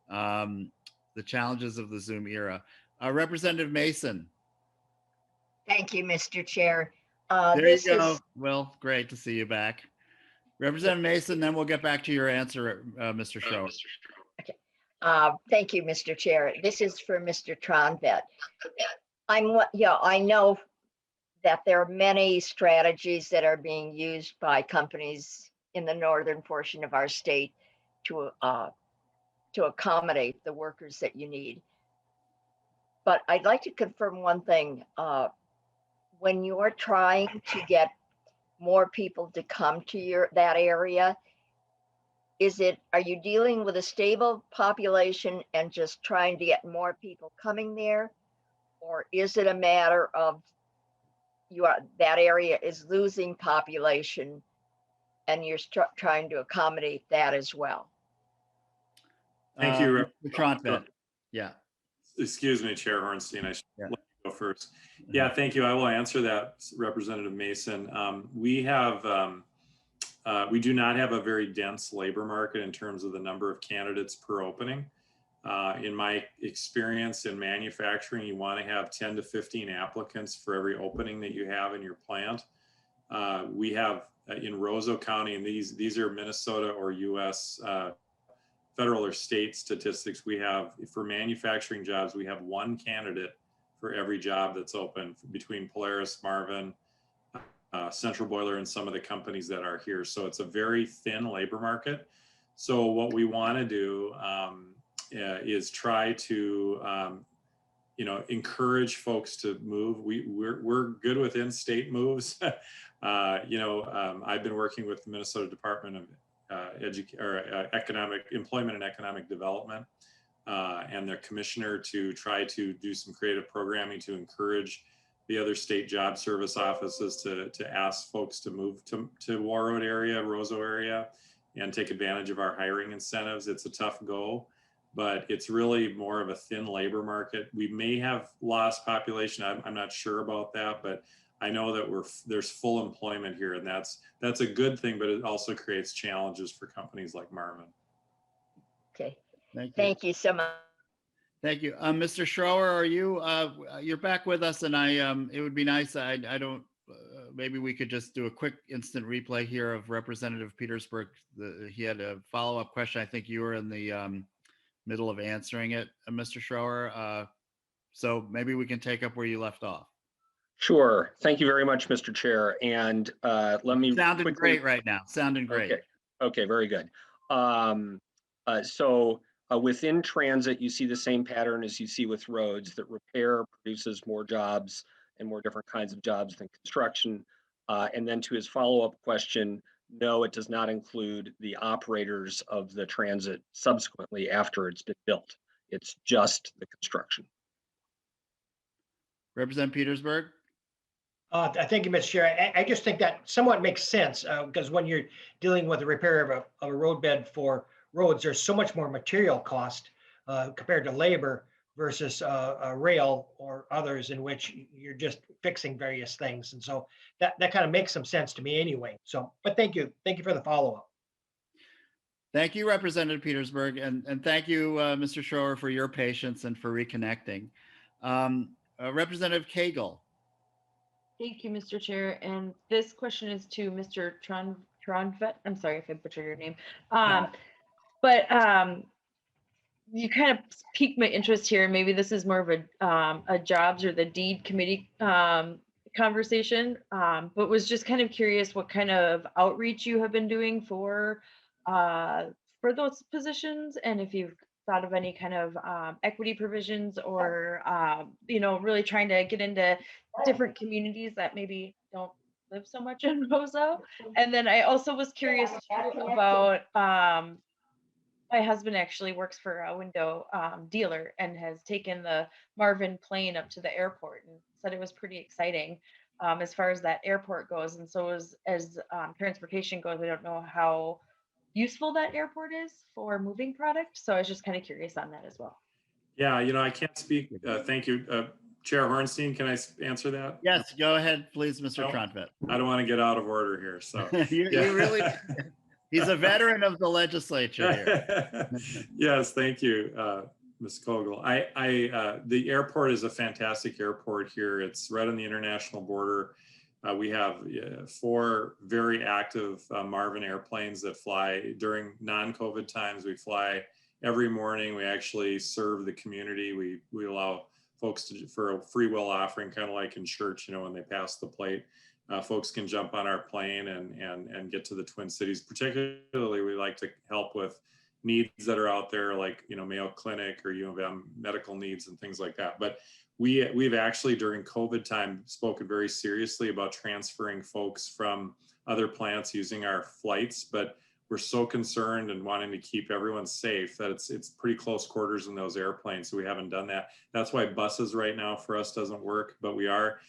A: The challenges of the Zoom era. Representative Mason.
E: Thank you, Mr. Chair.
A: There you go. Well, great to see you back. Representative Mason, then we'll get back to your answer, Mr. Schroeer.
E: Okay. Thank you, Mr. Chair. This is for Mr. Tronvet. I know that there are many strategies that are being used by companies in the northern portion of our state to accommodate the workers that you need. But I'd like to confirm one thing. When you're trying to get more people to come to that area, are you dealing with a stable population and just trying to get more people coming there? Or is it a matter of that area is losing population and you're trying to accommodate that as well?
P: Thank you,
A: Tronvet. Yeah.
P: Excuse me, Chair Hornstein. I should let you go first. Yeah, thank you. I will answer that, Representative Mason. We do not have a very dense labor market in terms of the number of candidates per opening. In my experience in manufacturing, you want to have 10 to 15 applicants for every opening that you have in your plant. We have in Roseau County, and these are Minnesota or U.S. Federal or state statistics. We have, for manufacturing jobs, we have one candidate for every job that's open between Polaris, Marvin, Central Boiler, and some of the companies that are here. So it's a very thin labor market. So what we want to do is try to, encourage folks to move. We're good with in-state moves. I've been working with the Minnesota Department of Employment and Economic Development and their commissioner to try to do some creative programming to encourage the other state job service offices to ask folks to move to Warroad area, Roseau area, and take advantage of our hiring incentives. It's a tough go, but it's really more of a thin labor market. We may have lost population. I'm not sure about that, but I know that there's full employment here, and that's a good thing, but it also creates challenges for companies like Marvin.
E: Okay. Thank you so much.
A: Thank you. Mr. Schroeer, are you're back with us, and it would be nice. Maybe we could just do a quick instant replay here of Representative Petersburg. He had a follow-up question. I think you were in the middle of answering it, Mr. Schroeer. So maybe we can take up where you left off.
O: Sure. Thank you very much, Mr. Chair. And let me
A: great right now. Sounding great.
O: Okay, very good. So Within transit, you see the same pattern as you see with roads, that repair produces more jobs and more different kinds of jobs than construction. And then to his follow-up question, no, it does not include the operators of the transit subsequently after it's been built. It's just the construction.
A: Representative Petersburg.
D: Thank you, Mr. Chair. I just think that somewhat makes sense because when you're dealing with the repair of a roadbed for roads, there's so much more material cost compared to labor versus a rail or others in which you're just fixing various things. And so that kind of makes some sense to me anyway. So, but thank you. Thank you for the follow-up.
A: Thank you, Representative Petersburg. And thank you, Mr. Schroeer, for your patience and for reconnecting. Representative Cagle.
S: Thank you, Mr. Chair. And this question is to Mr. Tronvet. I'm sorry if I butchered your name. But you kind of piqued my interest here. Maybe this is more of a jobs or the deed committee conversation, but was just kind of curious what kind of outreach you have been doing for those positions, and if you've thought of any kind of equity provisions or really trying to get into different communities that maybe don't live so much in Roseau. And then I also was curious too about my husband actually works for a window dealer and has taken the Marvin plane up to the airport and said it was pretty exciting as far as that airport goes. And so as transportation goes, I don't know how useful that airport is for moving product. So I was just kind of curious on that as well.
P: Yeah, I can't speak. Thank you. Chair Hornstein, can I answer that?
A: Yes, go ahead, please, Mr. Tronvet.
P: I don't want to get out of order here. So
A: you really, he's a veteran of the legislature here.
P: Yes, thank you, Ms. Kogel. The airport is a fantastic airport here. It's right on the international border. We have 4 very active Marvin airplanes that fly during non-COVID times. We fly every morning. We actually serve the community. We allow folks for a free will offering, kind of like in church, when they pass the plate, folks can jump on our plane and get to the Twin Cities. Particularly, we like to help with needs that are out there, like Mayo Clinic or U of M medical needs and things like that. But we've actually during COVID time spoken very seriously about transferring folks from other plants using our flights, but we're so concerned and wanting to keep everyone safe that it's pretty close quarters in those airplanes, so we haven't done that. That's why buses right now for us doesn't work, but we are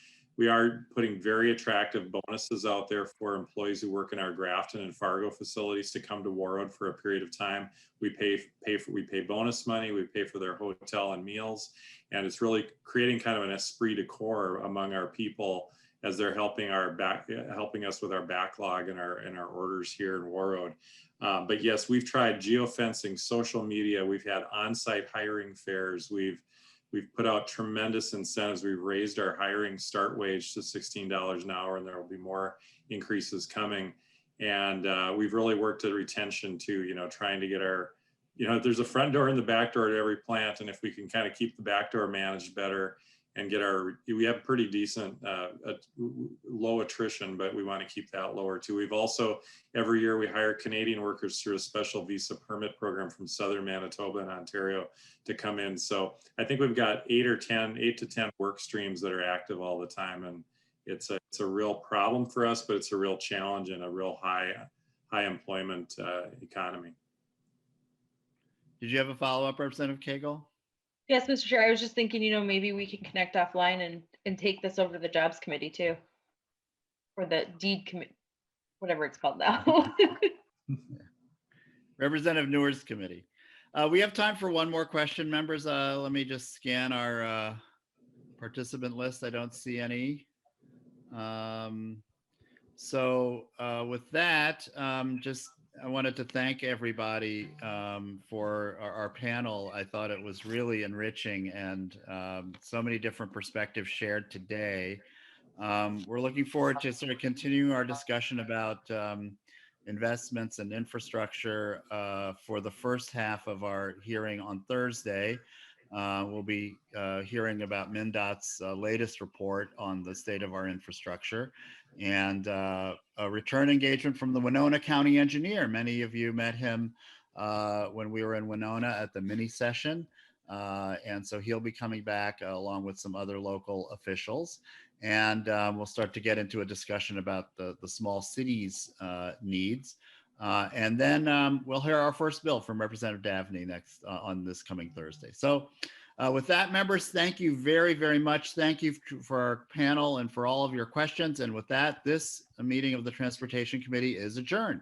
P: putting very attractive bonuses out there for employees who work in our Grafton and Fargo facilities to come to Warroad for a period of time. We pay bonus money, we pay for their hotel and meals, and it's really creating kind of an esprit de corps among our people as they're helping us with our backlog and our orders here in Warroad. But yes, we've tried geofencing, social media, we've had on-site hiring fairs, we've put out tremendous incentives. We've raised our hiring start wage to $16 an hour, and there will be more increases coming. And we've really worked at retention too, trying to get there's a front door and the back door at every plant. And if we can kind of keep the back door managed better and we have pretty decent low attrition, but we want to keep that lower too. We've also, every year we hire Canadian workers through a special visa permit program from Southern Manitoba and Ontario to come in. So I think we've got 8 to 10 work streams that are active all the time. And it's a real problem for us, but it's a real challenge in a real high employment economy.
A: Did you have a follow-up, Representative Cagle?
S: Yes, Mr. Chair. I was just thinking, maybe we can connect offline and take this over to the Jobs Committee too, or the Deed Committee, whatever it's called now.
A: Representative Newer's Committee. We have time for one more question, members. Let me just scan our participant list. I don't see any. So with that, I wanted to thank everybody for our panel. I thought it was really enriching and so many different perspectives shared today. We're looking forward to sort of continuing our discussion about investments and infrastructure for the first half of our hearing on Thursday. We'll be hearing about MnDOT's latest report on the state of our infrastructure and a return engagement from the Winona County engineer. Many of you met him when we were in Winona at the mini session. And so he'll be coming back along with some other local officials. And we'll start to get into a discussion about the small cities needs. And then we'll hear our first bill from Representative Davney next on this coming Thursday. So with that, members, thank you very, very much. Thank you for our panel and for all of your questions. And with that, this meeting of the Transportation Committee is adjourned.